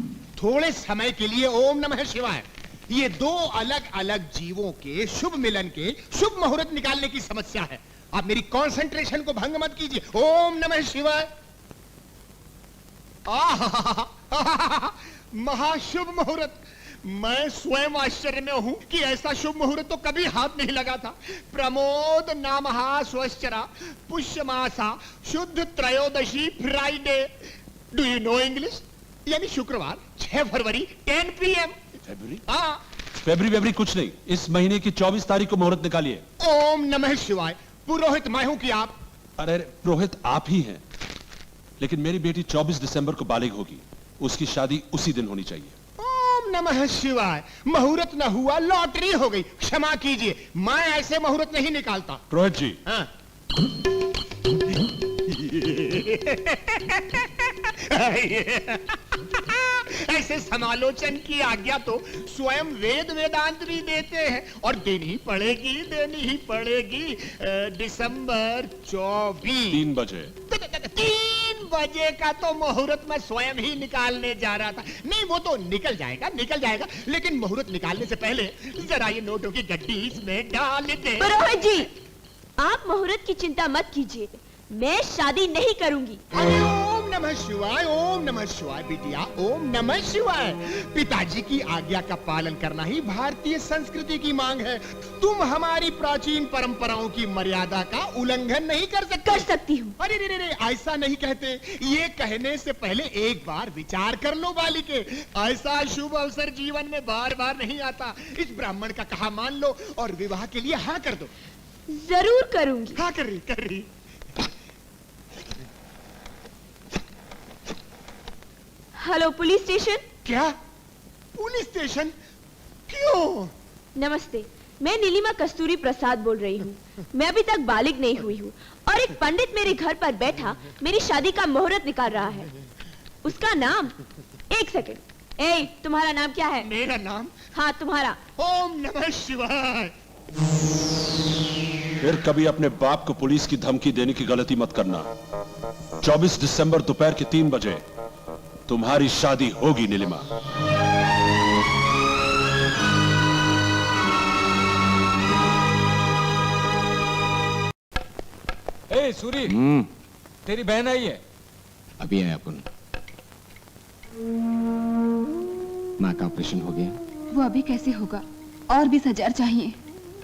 थोड़े समय के लिए ओम नमः शिवाय। ये दो अलग अलग जीवों के शुभ मिलन के शुभ मुहूर्त निकालने की समस्या है। आप मेरी कंसंट्रेशन को भंग मत कीजिए। ओम नमः शिवाय। महाशुभ मुहूर्त। मैं स्वयं आश्चर्य में हूं कि ऐसा शुभ मुहूर्त तो कभी हाथ नहीं लगा था। प्रमोद नामहा स्वश्चरा पुष्य मासा शुद्ध त्रयोदशी Friday. Do you know English? यानी शुक्रवार 6 फरवरी 10 PM। फरवरी कुछ नहीं, इस महीने की 24 तारीख को मुहूर्त निकालिए। ओम नमः शिवाय। पुरोहित मैं हूं कि आप? अरे पुरोहित आप ही हैं, लेकिन मेरी बेटी 24 दिसंबर को बालिग होगी। उसकी शादी उसी दिन होनी चाहिए। ओम नमः शिवाय। मुहूर्त न हुआ, लॉटरी हो गई। क्षमा कीजिए, मैं ऐसे मुहूर्त नहीं निकालता। पुरोहित जी। हाँ। ऐसे समालोचन की आज्ञा तो स्वयं वेद वेदांत भी देते हैं, और देनी ही पड़ेगी। दिसंबर 24 3 बजे। 3 बजे का तो मुहूर्त मैं स्वयं ही निकालने जा रहा था। नहीं, वो तो निकल जाएगा, लेकिन मुहूर्त निकालने से पहले जरा ये नोटों की गड्डी इसमें डाल दे। पुरोहित जी, आप मुहूर्त की चिंता मत कीजिए, मैं शादी नहीं करूंगी। ओम नमः शिवाय बिटिया, ओम नमः शिवाय। पिताजी की आज्ञा का पालन करना ही भारतीय संस्कृति की मांग है। तुम हमारी प्राचीन परंपराओं की मर्यादा का उल्लंघन नहीं कर सकती हूँ। अरे रे, ऐसा नहीं कहते। ये कहने से पहले एक बार विचार कर लो बालिके। ऐसा शुभ अवसर जीवन में बार बार नहीं आता। इस ब्राह्मण का कहा मान लो और विवाह के लिए हाँ कर दो। जरूर करूंगी। हाँ कर रही। Hello police station. क्या? Police station? क्यों? नमस्ते, मैं नीलिमा कस्तूरी प्रसाद बोल रही हूँ। मैं अभी तक बालिग नहीं हुई हूँ और एक पंडित मेरे घर पर बैठा मेरी शादी का मुहूर्त निकाल रहा है। उसका नाम, एक सेकंड। ए, तुम्हारा नाम क्या है? मेरा नाम? हाँ, तुम्हारा। ओम नमः शिवाय। फिर कभी अपने बाप को पुलिस की धमकी देने की गलती मत करना। 24 दिसंबर दोपहर के 3 बजे तुम्हारी शादी होगी नीलिमा। ए सूरी, तेरी बहन आई है? अभी आया अपन। माँ का ऑपरेशन हो गया? वो अभी कैसे होगा, और 20,000 चाहिए।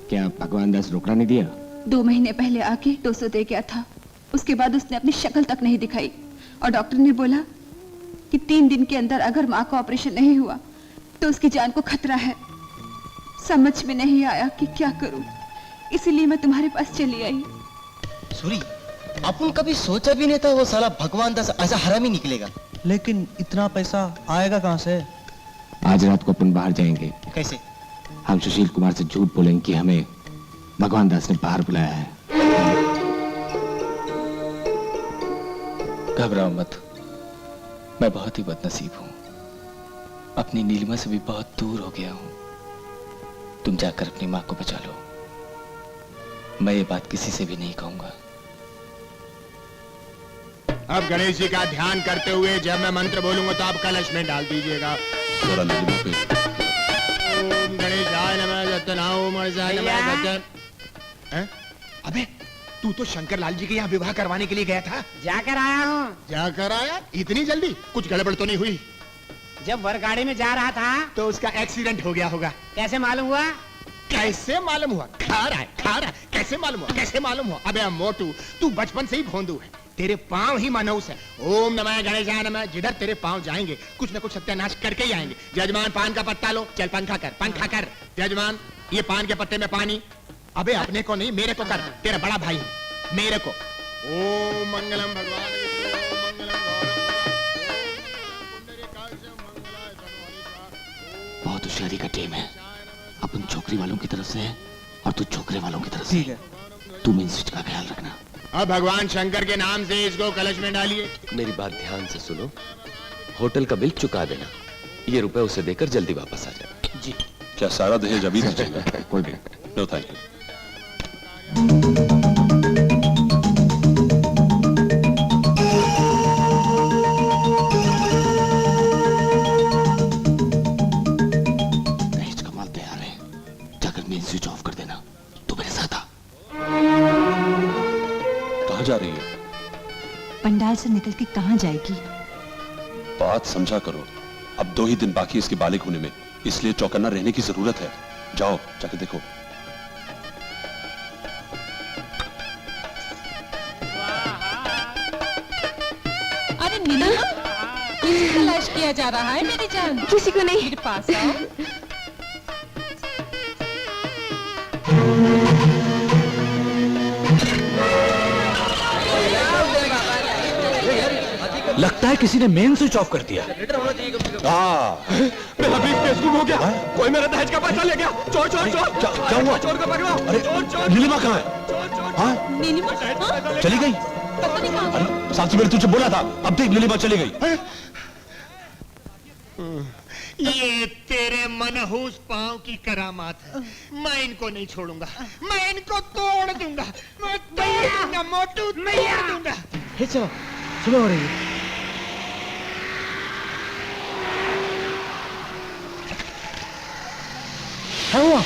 क्या भगवान दास रोकड़ा नहीं दिया? 2 महीने पहले आके 200 दे गया था। उसके बाद उसने अपनी शक्ल तक नहीं दिखाई, और डॉक्टर ने बोला कि 3 दिन के अंदर अगर माँ का ऑपरेशन नहीं हुआ तो उसकी जान को खतरा है। समझ में नहीं आया कि क्या करूं, इसीलिए मैं तुम्हारे पास चली आई। सूरी, अपन कभी सोचा भी नहीं था वो साला भगवान दास ऐसा हरामी निकलेगा। लेकिन इतना पैसा आएगा कहाँ से? आज रात को अपन बाहर जाएंगे। कैसे? हम सुशील कुमार से झूठ बोलेंगे कि हमें भगवान दास ने बाहर बुलाया है। घबराओ मत, मैं बहुत ही बदनसीब हूं। अपनी नीलिमा से भी बहुत दूर हो गया हूं। तुम जाकर अपनी मां को बचा लो। मैं ये बात किसी से भी नहीं कहूंगा। अब गणेश जी का ध्यान करते हुए जब मैं मंत्र बोलूंगा तो आप कलश में डाल दीजिएगा। ओम गणेशाय नमः, सत्यनारायण नमः। अबे तू तो शंकर लाल जी के यहाँ विवाह करवाने के लिए गया था। जाकर आया हूँ। जाकर आया? इतनी जल्दी? कुछ गड़बड़ तो नहीं हुई? जब वर गाड़ी में जा रहा था तो उसका एक्सीडेंट हो गया होगा। कैसे मालूम हुआ? कैसे मालूम हुआ? खा रहा है। कैसे मालूम हुआ? अबे मोटू, तू बचपन से ही भोंदू है। तेरे पांव ही मनहूस है। ओम नमः गणेशाय नमः, जिधर तेरे पांव जाएंगे कुछ न कुछ सत्यानाश करके ही आएंगे। जजमान पान का पत्ता लो, चल पंखा कर। जजमान ये पान के पत्ते में पानी। अबे अपने को नहीं, मेरे को कर, तेरा बड़ा भाई मेरे को। ओम मंगलम भगवान बहुत होशियारी का टीम है। अपन छोकरी वालों की तरफ से है और तू छोकरे वालों की तरफ से। ठीक है। तू मेन स्विच का ख्याल रखना। अब भगवान शंकर के नाम से इसको कलश में डालिए। मेरी बात ध्यान से सुनो। होटल का बिल चुका देना। ये रुपए उसे देकर जल्दी वापस आ जाना। जी। क्या सारा दहेज अभी दीजिएगा? कोई भी नो थैंक यू। दहेज का माल तैयार है, जाकर मेन स्विच ऑफ कर देना। तू मेरे साथ आ। कहाँ जा रही है? पंडाल से निकल के कहाँ जाएगी? बात समझा करो, अब 2 ही दिन बाकी इसके बालिग होने में, इसलिए चौकन्ना रहने की जरूरत है। जाओ जाकर देखो। अरे नीलिमा, किसी को तलाश किया जा रहा है मेरी जान? किसी को नहीं। मेरे पास आओ। लगता है किसी ने मेन स्विच ऑफ कर दिया। मेरा ब्रीफ केस गुम हो गया। कोई मेरा दहेज का पैसा ले गया। चोर चोर चोर। क्या हुआ? चोर को पकड़ो। अरे नीलिमा कहाँ है? हाँ? नीलिमा चली गई? पता नहीं कहाँ। अरे साक्षी, मैंने तुझे बोला था, अब देख नीलिमा चली गई। ये तेरे मनहूस पांव की करामात है। मैं इनको नहीं छोड़ूंगा, मैं इनको तोड़ दूंगा, मैं तोड़ दूंगा, मोटू तोड़ दूंगा। चलो सुबह हो रही है। क्या हुआ?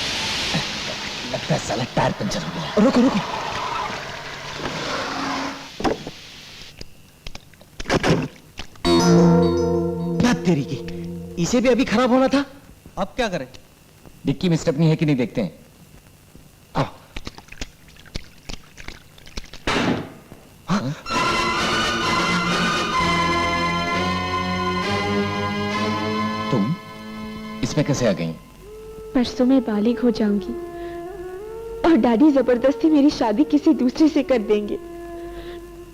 लगता है साला टायर पंचर हो गया। रुको रुको। क्या तेरी की, इसे भी अभी खराब होना था। अब क्या करें? डिक्की में स्टेपनी है कि नहीं देखते हैं। आओ। हाँ? तुम इसमें कैसे आ गई? परसों मैं बालिग हो जाऊंगी और डैडी जबरदस्ती मेरी शादी किसी दूसरे से कर देंगे,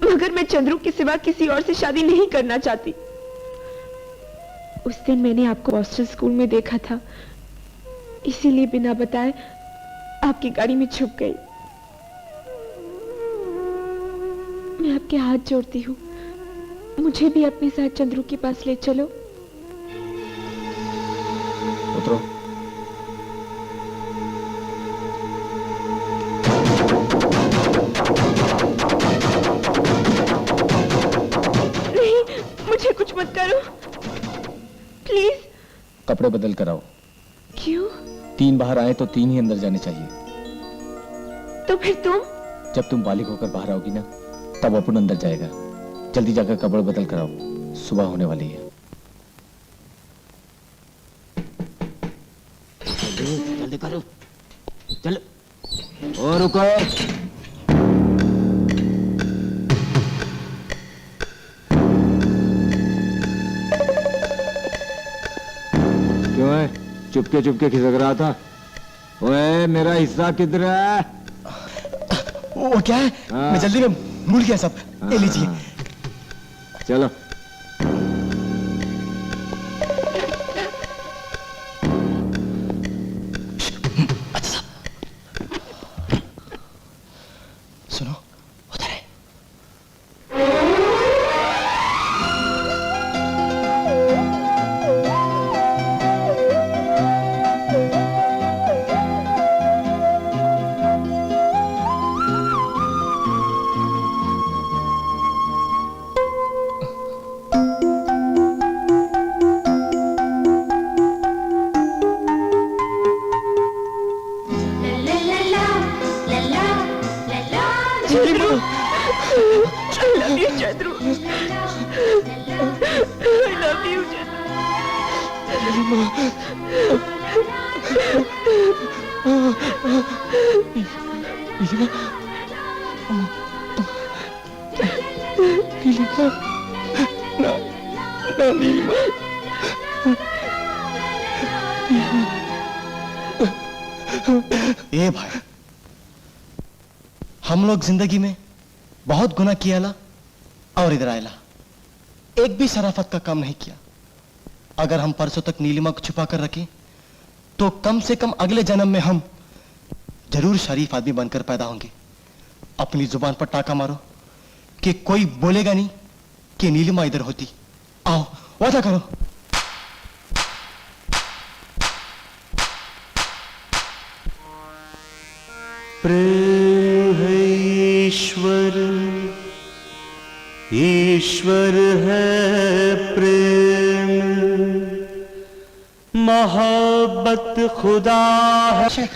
मगर मैं चंद्रू के सिवा किसी और से शादी नहीं करना चाहती। उस दिन मैंने आपको बॉस्टन स्कूल में देखा था, इसीलिए बिना बताए आपकी गाड़ी में छुप गई। मैं आपके हाथ जोड़ती हूँ, मुझे भी अपने साथ चंद्रू के पास ले चलो। उतरो। नहीं, मुझे कुछ मत करो प्लीज। कपड़े बदल कर आओ। क्यों? 3 बाहर आए तो 3 ही अंदर जाने चाहिए। तो फिर तुम? जब तुम बालिग होकर बाहर आओगी ना, तब अपन अंदर जाएगा। जल्दी जाकर कपड़े बदल कर आओ, सुबह होने वाली है। जल्दी करो, चलो। और रुको। क्यों है? चुपके चुपके खिसक रहा था। ओए मेरा हिस्सा किधर है? वो क्या है? मैं जल्दी में भूल गया सब। ये लीजिए। चलो। सुनो, उधर है। I love you, Chandru. I love you, ए भाई, हम लोग जिंदगी में बहुत गुनाह किया ला और इधर आयला, एक भी शराफत का काम नहीं किया। अगर हम परसों तक नीलिमा को छुपा कर रखें तो कम से कम अगले जन्म में हम जरूर शरीफ आदमी बनकर पैदा होंगे। अपनी जुबान पर टाका मारो कि कोई बोलेगा नहीं कि नीलिमा इधर होती। आओ वादा करो। प्रेम है ईश्वर, ईश्वर है प्रेम, मोहब्बत खुदा है।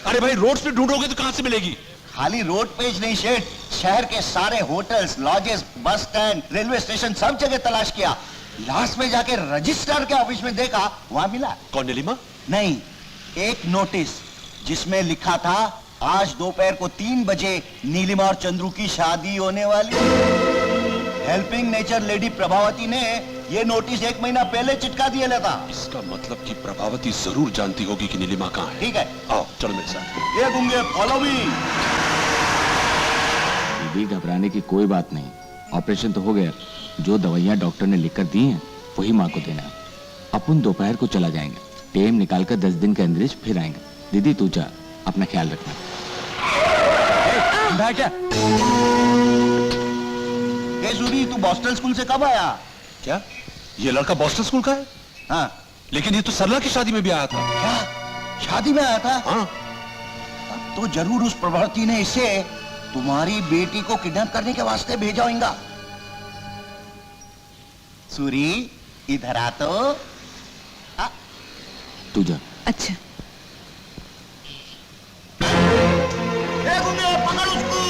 अरे भाई रोड पे ढूंढोगे तो कहां से मिलेगी? खाली रोड पेज नहीं शेठ, शहर के सारे hotels, lodges, bus stand, railway station सब जगह तलाश किया। लास्ट में जाके रजिस्ट्रार के ऑफिस में देखा, वहां मिला। कौन नीलिमा? नहीं, एक नोटिस जिसमें लिखा था आज दोपहर को 3 बजे नीलिमा और चंद्रू की शादी होने वाली। हेल्पिंग नेचर लेडी प्रभावती ने ये नोटिस 1 महीना पहले चिटका दिया था। इसका मतलब कि प्रभावती जरूर जानती होगी कि नीलिमा कहाँ है। ठीक है, आओ चलो मेरे साथ। ये गुंगे फॉलो मी। दीदी घबराने की कोई बात नहीं, ऑपरेशन तो हो गया। जो दवाइयाँ डॉक्टर ने लिखकर दी हैं वही माँ को देना। अपन दोपहर को चला जाएंगे, टाइम निकालकर 10 दिन के अंदर फिर आएंगे। दीदी तू जा, अपना ख्याल रखना। सूरी, तू बॉस्टन स्कूल से कब आया? क्या ये लड़का बॉस्टन स्कूल का है? हाँ। लेकिन ये तो सरला की शादी में भी आया था। क्या शादी में आया था? हाँ। तब तो जरूर उस प्रभावती ने इसे तुम्हारी बेटी को किडनैप करने के वास्ते भेजा होगा। सूरी इधर आ तो। तू जा। अच्छा पकड़ उसको।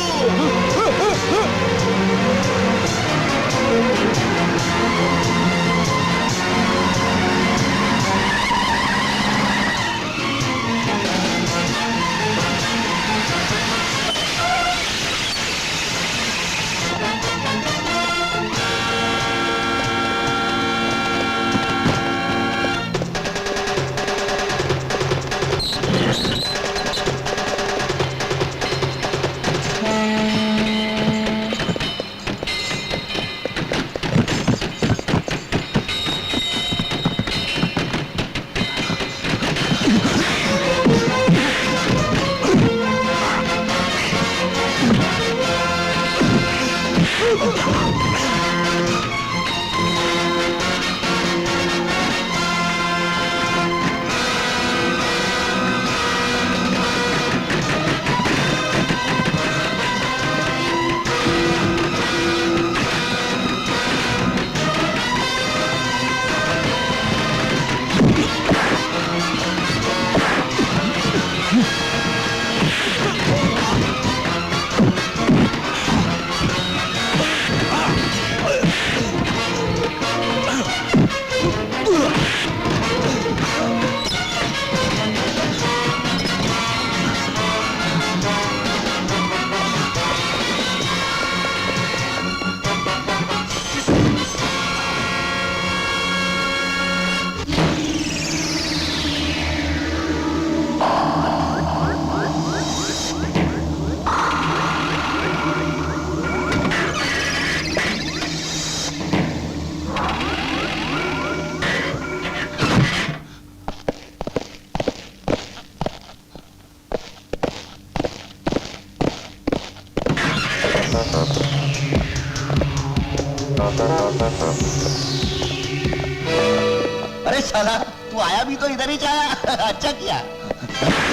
अरे साला, तू आया भी तो इधर ही जाया। अच्छा किया।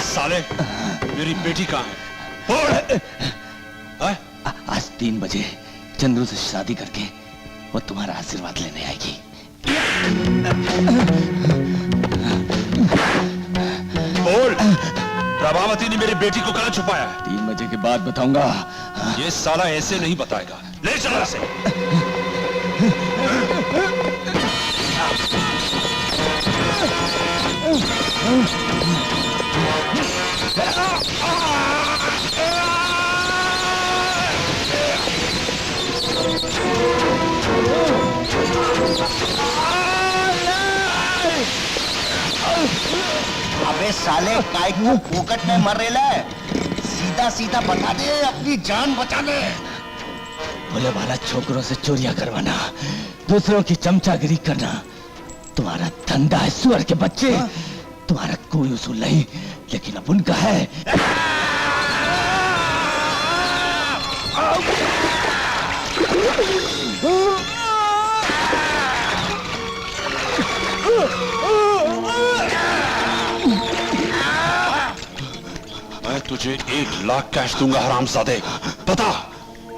साले, मेरी बेटी कहाँ है? आज 3 बजे चंद्रू से शादी करके वो तुम्हारा आशीर्वाद लेने आएगी। बोल, प्रभावती ने मेरी बेटी को कहाँ छुपाया है? 3 बजे के बाद बताऊंगा। ये साला ऐसे नहीं बताएगा। ले चला इसे। अबे साले, काय को फोकट में मर रेला है? सीधा सीधा बता दे, अपनी जान बचा ले। भोले वाला छोकरों से चोरियां करवाना, दूसरों की चमचागिरी करना तुम्हारा धंधा है। सुअर के बच्चे, तुम्हारा कोई उसूल नहीं, लेकिन अब उनका है। तुझे 1 लाख कैश दूंगा हरामजादे। बता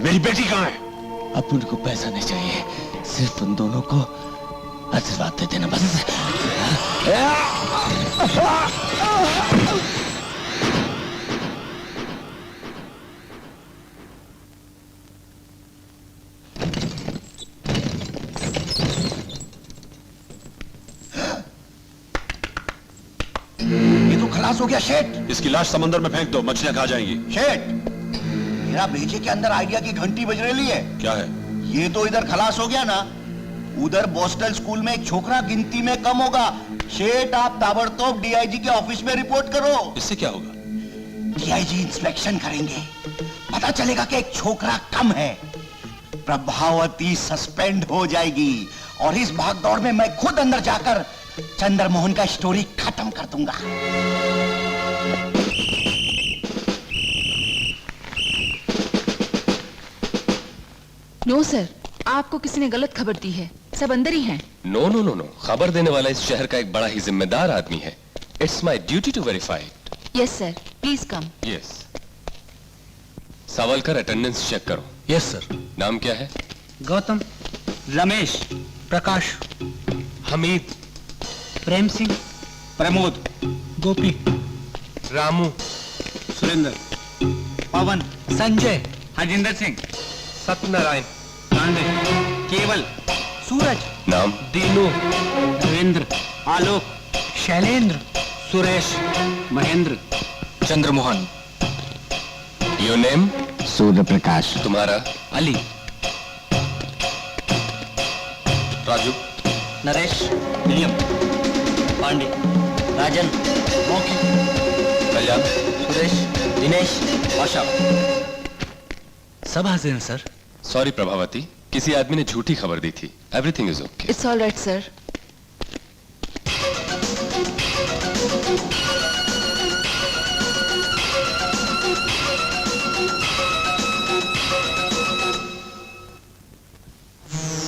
मेरी बेटी कहाँ है? अब उनको पैसा नहीं चाहिए, सिर्फ उन दोनों को आशीर्वाद दे देना बस। ये तो खलास हो गया शेठ। इसकी लाश समंदर में फेंक दो, मछलियां खा जाएंगी। शेठ, मेरा बेचे के अंदर आइडिया की घंटी बज रही है। क्या है? ये तो इधर खलास हो गया ना, उधर बॉस्टल स्कूल में एक छोकरा गिनती में कम होगा। शेठ, आप ताबड़तोड़ डीआईजी के ऑफिस में रिपोर्ट करो। इससे क्या होगा? डीआईजी इंस्पेक्शन करेंगे, पता चलेगा कि एक छोकरा कम है। प्रभावती सस्पेंड हो जाएगी और इस भागदौड़ में मैं खुद अंदर जाकर चंद्रमोहन का स्टोरी खत्म कर दूंगा। नो सर, आपको किसी ने गलत खबर दी है, सब अंदर ही हैं। नो नो नो नो, खबर देने वाला इस शहर का एक बड़ा ही जिम्मेदार आदमी है। It's my duty to verify it. Yes sir, please come. Yes. Savalkar, attendance check करो। Yes sir. नाम क्या है? गौतम, रमेश, प्रकाश, हमीद, प्रेम सिंह, प्रमोद, गोपी, रामू, सुरेंद्र, पवन, संजय, हरजिंदर सिंह, सत्यनारायण, पांडे, केवल, सूरज, नाम? दीनू, रविंद्र, आलोक, शैलेंद्र, सुरेश, महेंद्र, चंद्रमोहन। Your name? सूर्य प्रकाश। तुम्हारा? अली, राजू, नरेश, विलियम, पांडे, राजन, मौखी, कल्याण, सुरेश, दिनेश, आशा। सब हाजिर हैं सर। सॉरी प्रभावती, किसी आदमी ने झूठी खबर दी थी। Everything is okay. It's all right sir.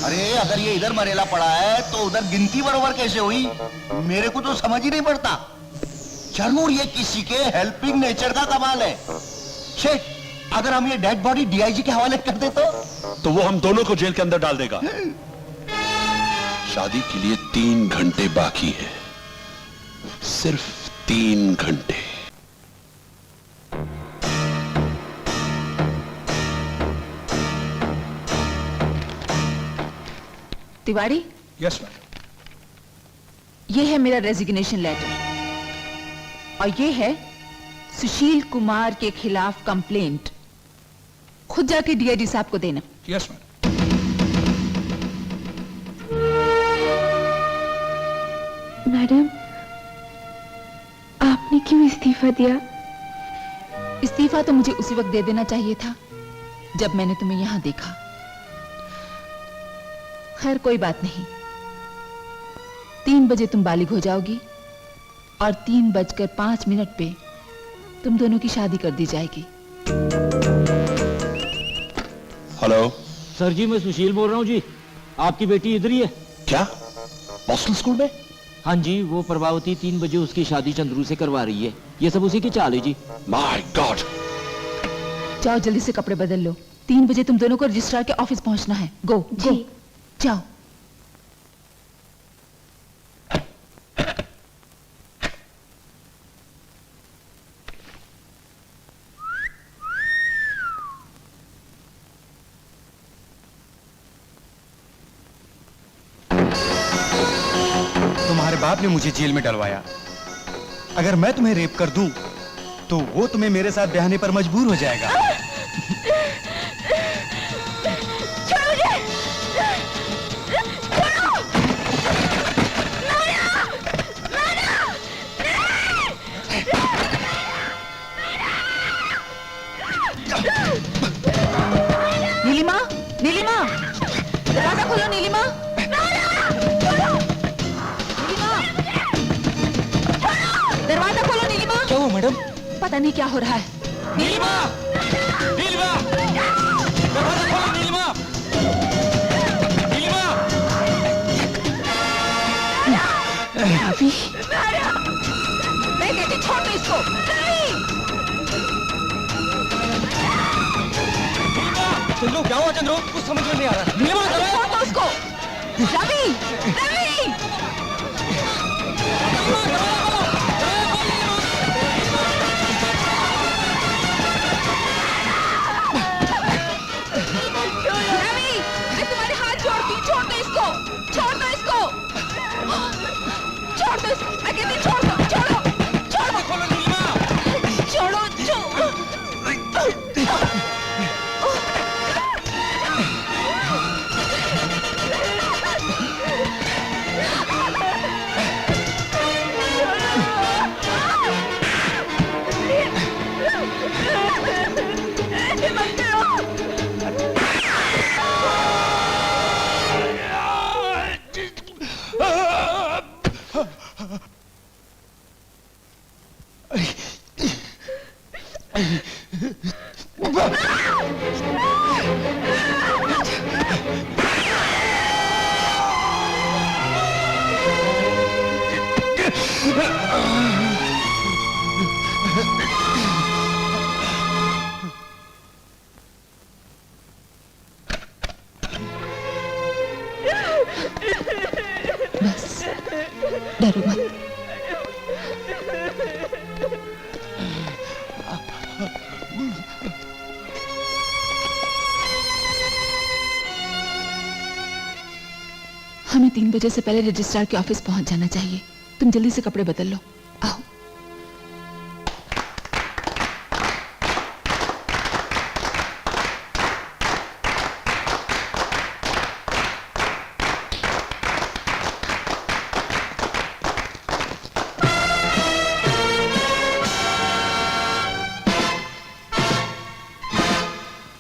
अरे अगर ये इधर मरेला पड़ा है तो उधर गिनती बरोबर कैसे हुई? मेरे को तो समझ ही नहीं पड़ता। जरूर ये किसी के हेल्पिंग नेचर का कमाल है। शेठ, अगर हम ये डेड बॉडी डीआईजी के हवाले कर दे तो वो हम दोनों को जेल के अंदर डाल देगा। शादी के लिए 3 घंटे बाकी है, सिर्फ 3 घंटे। तिवारी। Yes madam. ये है मेरा रेजिग्नेशन लेटर और ये है सुशील कुमार के खिलाफ कंप्लेंट। खुद जाके डीआईजी साहब को देना। Yes madam. मैडम, आपने क्यों इस्तीफा दिया? इस्तीफा तो मुझे उसी वक्त दे देना चाहिए था जब मैंने तुम्हें यहां देखा। खैर कोई बात नहीं, 3 बजे तुम बालिग हो जाओगी और 3:05 पे तुम दोनों की शादी कर दी जाएगी। हेलो सर जी, मैं सुशील बोल रहा हूँ जी। आपकी बेटी इधर ही है। क्या? बॉस्टन स्कूल में? हाँ जी, वो प्रभावती 3 बजे उसकी शादी चंद्रू से करवा रही है। ये सब उसी की चाल है जी। My God. जाओ जल्दी से कपड़े बदल लो, 3 बजे तुम दोनों को रजिस्ट्रार के ऑफिस पहुंचना है। गो गो, जाओ। तुम्हारे बाप ने मुझे जेल में डलवाया। अगर मैं तुम्हें रेप कर दूं, तो वो तुम्हें मेरे साथ ब्याहने पर मजबूर हो जाएगा। छोड़ो मुझे! छोड़ो! नीलिमा, नीलिमा, दरवाजा खोलो नीलिमा। दरवाजा खोलो नीलिमा। क्या हुआ मैडम? पता नहीं क्या हो रहा है। नीलिमा! नीलिमा! दरवाजा खोलो नीलिमा! नीलिमा! रवि, मैं कहती छोड़ दो इसको। रवि! क्या हुआ चंद्रू? कुछ समझ में नहीं आ रहा। नीलिमा छोड़ दो उसको। रवि, रवि। रवि, मैं तुम्हारे हाथ जोड़ती हूँ, छोड़ दो इसको, छोड़ दो इसको, छोड़ दो इसको, मैं कहती हूँ छोड़ दो, छोड़ो, छोड़ो, छोड़ो, छोड़ो। बस डरो मत। हमें 3 बजे से पहले रजिस्ट्रार के ऑफिस पहुंच जाना चाहिए। तुम जल्दी से कपड़े बदल लो, आओ।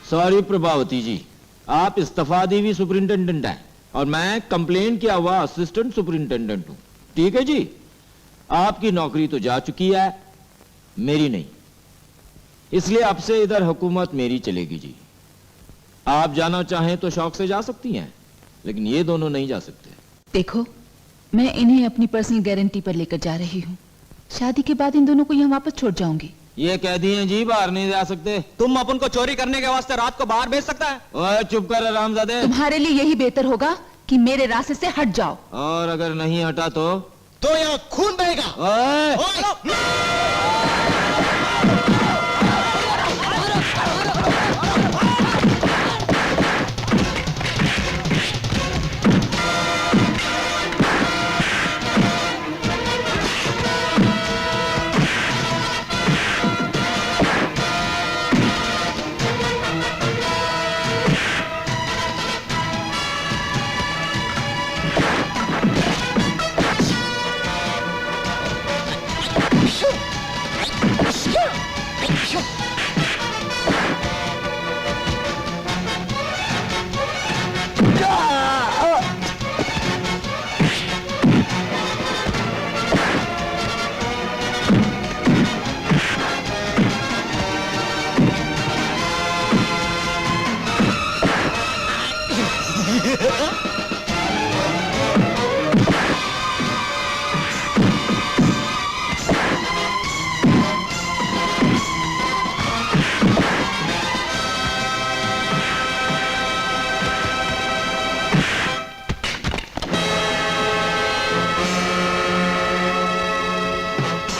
सॉरी प्रभावती जी, आप इस्तीफा दी हुई सुपरिंटेंडेंट हैं और मैं कंप्लेंट किया हुआ असिस्टेंट सुपरिंटेंडेंट हूं। ठीक है जी, आपकी नौकरी तो जा चुकी है, मेरी नहीं, इसलिए अब से इधर हुकूमत मेरी चलेगी जी। आप जाना चाहें तो शौक से जा सकती हैं, लेकिन ये दोनों नहीं जा सकते। देखो, मैं इन्हें अपनी पर्सनल गारंटी पर लेकर जा रही हूँ। शादी के बाद इन दोनों को यहाँ वापस छोड़ जाऊंगी। ये कह दिए जी, बाहर नहीं जा सकते। तुम अपन को चोरी करने के वास्ते रात को बाहर भेज सकता है? ओए चुप कर हरामजादे। तुम्हारे लिए यही बेहतर होगा कि मेरे रास्ते से हट जाओ। और अगर नहीं हटा तो यहाँ खून बहेगा।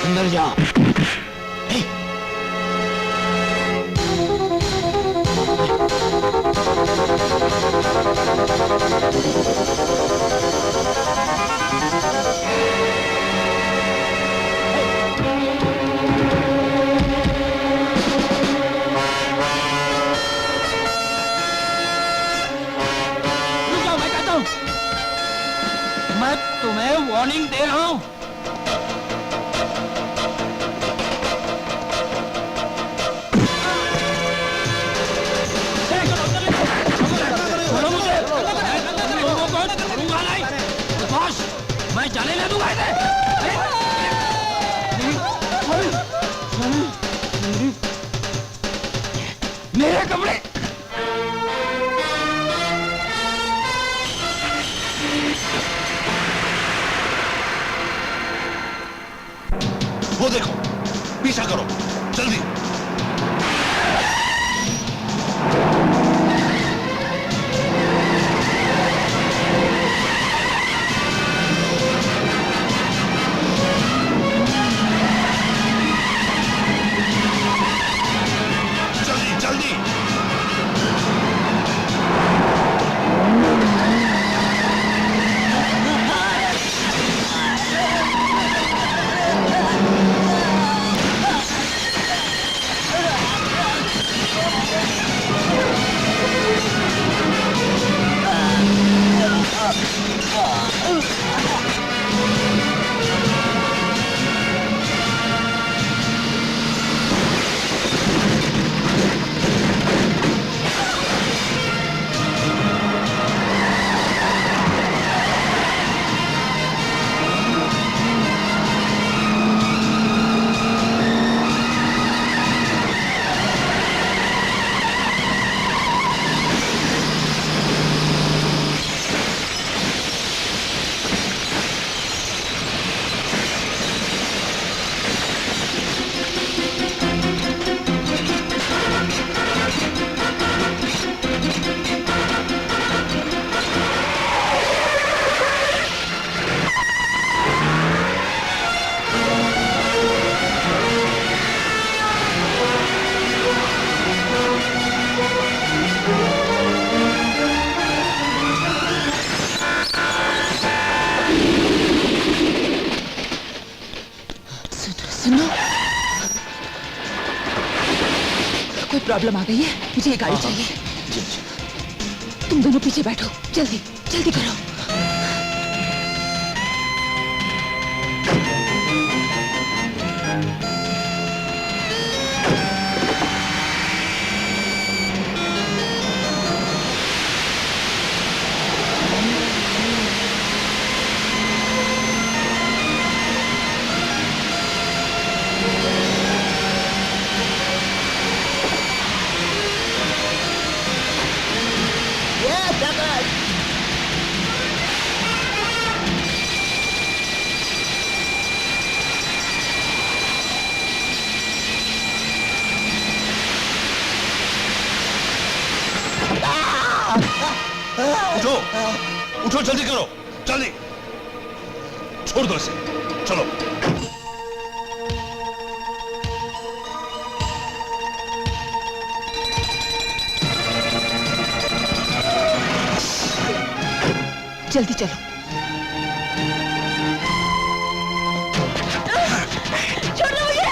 अंदर जा। मैं तुम्हें वार्निंग दे रहा हूं। मैं जाने ले दूंगा इसे। मेरे कपड़े। वो देखो, पीछा करो, जल्दी। कोई प्रॉब्लम आ गई है, मुझे ये गाड़ी चाहिए। जी जी। तुम दोनों पीछे बैठो, जल्दी जल्दी करो। उठो उठो, जल्दी करो, जल्दी। छोड़ दो इसे, चलो। जल्दी चलो। छोड़ो मुझे।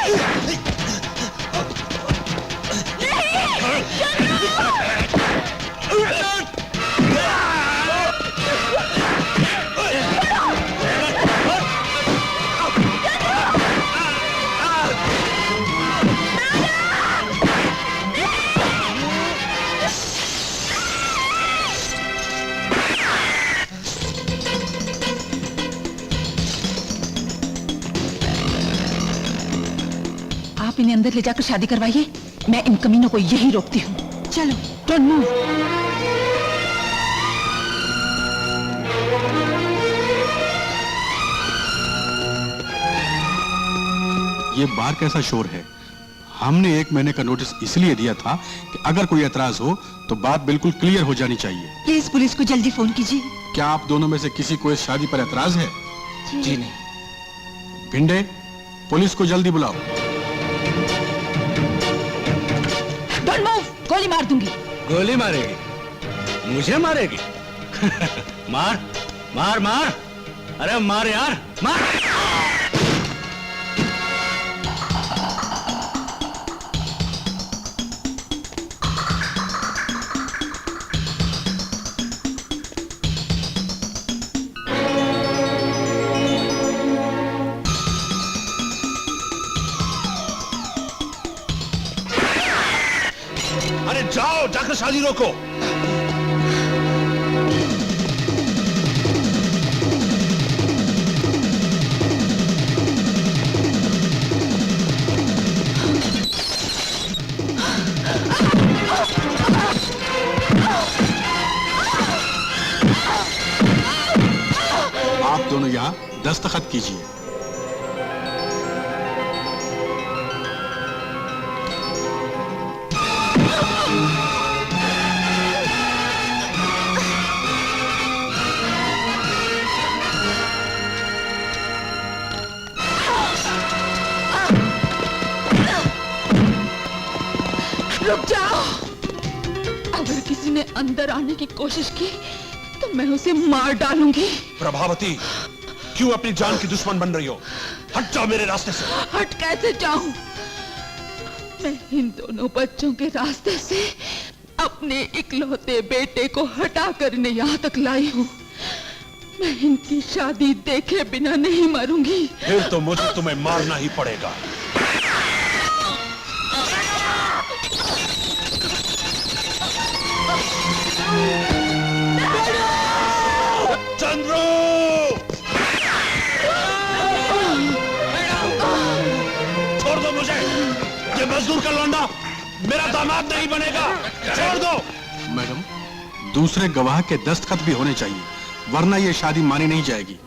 आप इन्हें अंदर ले जाकर शादी करवाइए, मैं इन कमीनों को यही रोकती हूँ। चलो, डोंट मूव। ये बार कैसा शोर है? हमने 1 महीने का नोटिस इसलिए दिया था कि अगर कोई एतराज हो तो बात बिल्कुल क्लियर हो जानी चाहिए। प्लीज पुलिस को जल्दी फोन कीजिए। क्या आप दोनों में से किसी को इस शादी पर एतराज है? जी नहीं। भिंडे, पुलिस को जल्दी बुलाओ। डोंट मूव, गोली मार दूंगी। गोली मारेगी? मुझे मारेगी? मार मार मार, अरे मार यार, मार। अरे जाओ, जाकर शादी रोको। आप दोनों यहाँ दस्तखत कीजिए। रुक जाओ। अगर किसी ने अंदर आने की कोशिश की तो मैं उसे मार डालूंगी। प्रभावती, क्यों अपनी जान की दुश्मन बन रही हो? हट जाओ मेरे रास्ते से। हट कैसे जाऊं? मैं इन दोनों बच्चों के रास्ते से अपने इकलौते बेटे को हटाकर इन्हें यहाँ तक लाई हूँ। मैं इनकी शादी देखे बिना नहीं मरूंगी। फिर तो मुझे तुम्हें मारना ही पड़ेगा। चंद्रू! छोड़ दो मुझे। ये मजदूर का लौंडा मेरा दामाद नहीं बनेगा। छोड़ दो। मैडम, दूसरे गवाह के दस्तखत भी होने चाहिए, वरना ये शादी मानी नहीं जाएगी।